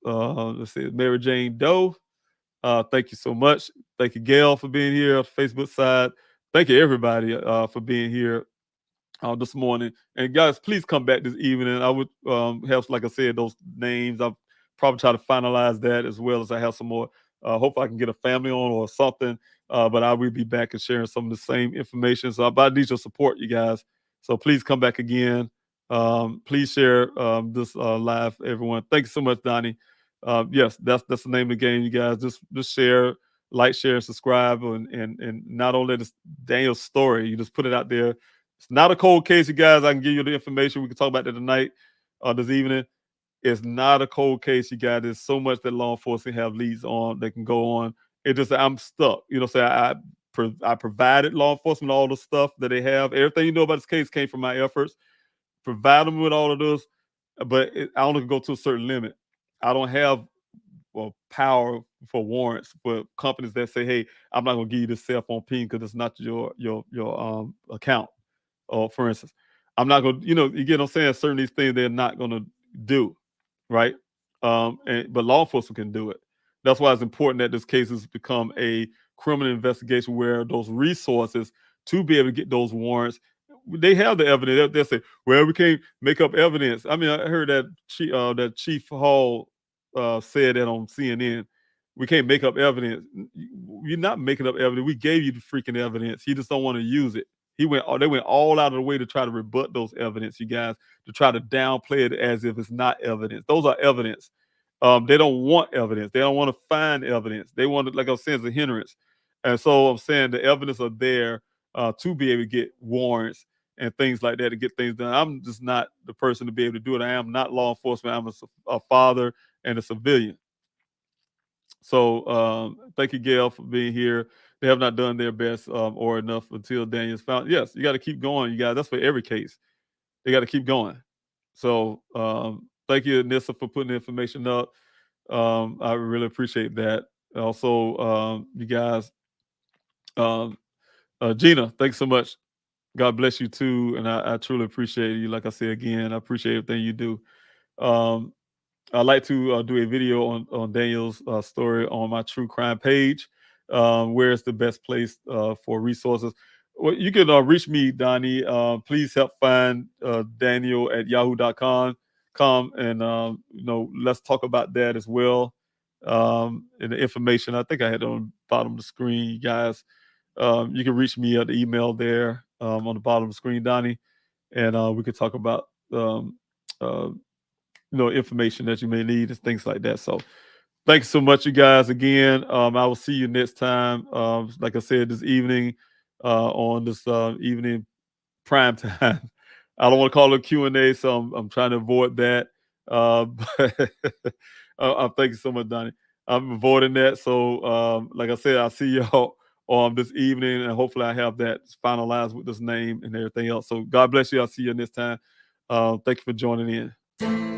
Let's see, Mary Jane Doe. Thank you so much. Thank you, Gail, for being here on the Facebook side. Thank you, everybody, for being here this morning. And guys, please come back this evening. I would have, like I said, those names. I'll probably try to finalize that as well as I have some more Hope I can get a family on or something. But I will be back and sharing some of the same information. So I need your support, you guys. So please come back again. Please share this live, everyone. Thank you so much, Donnie. Yes, that's the name of the game, you guys. Just share, like, share, subscribe, and not only this Daniel's story, you just put it out there. It's not a cold case, you guys. I can give you the information. We can talk about that tonight, this evening. It's not a cold case, you guys. There's so much that law enforcement have leads on. They can go on. It just I'm stuck. You know, say I provided law enforcement all the stuff that they have. Everything you know about this case came from my efforts. Provide them with all of this, but I only can go to a certain limit. I don't have power for warrants for companies that say, "Hey, I'm not going to give you this cell phone ping because it's not your account." Or for instance, I'm not going to, you get what I'm saying. Certain these things they're not going to do, right? But law enforcement can do it. That's why it's important that this case has become a criminal investigation where those resources to be able to get those warrants, they have the evidence. They'll say, "Well, we can't make up evidence." I mean, I heard that Chief Hall said that on CNN. We can't make up evidence. You're not making up evidence. We gave you the freaking evidence. You just don't want to use it. They went all out of the way to try to rebut those evidence, you guys, to try to downplay it as if it's not evidence. Those are evidence. They don't want evidence. They don't want to find evidence. They want it, like I was saying, it's a hindrance. And so I'm saying the evidence are there to be able to get warrants and things like that, to get things done. I'm just not the person to be able to do it. I am not law enforcement. I'm a father and a civilian. So thank you, Gail, for being here. They have not done their best or enough until Daniel's found. Yes, you got to keep going, you guys. That's for every case. They got to keep going. So thank you, Nissa, for putting the information up. I really appreciate that. Also, you guys, Gina, thanks so much. God bless you too, and I truly appreciate you. Like I said again, I appreciate everything you do. I'd like to do a video on Daniel's story on my true crime page. Where is the best place for resources? Well, you can reach me, Donnie. Please help find Daniel at yahoo.com. And let's talk about that as well. And the information, I think I had on the bottom of the screen, you guys. You can reach me at the email there on the bottom of the screen, Donnie, and we could talk about information that you may need and things like that. So thanks so much, you guys. Again, I will see you next time. Like I said, this evening on this evening prime time. I don't want to call it Q&A, so I'm trying to avoid that. But thank you so much, Donnie. I'm avoiding that. So like I said, I'll see y'all this evening, and hopefully I have that finalized with this name and everything else. So God bless you. I'll see you next time. Thank you for joining in.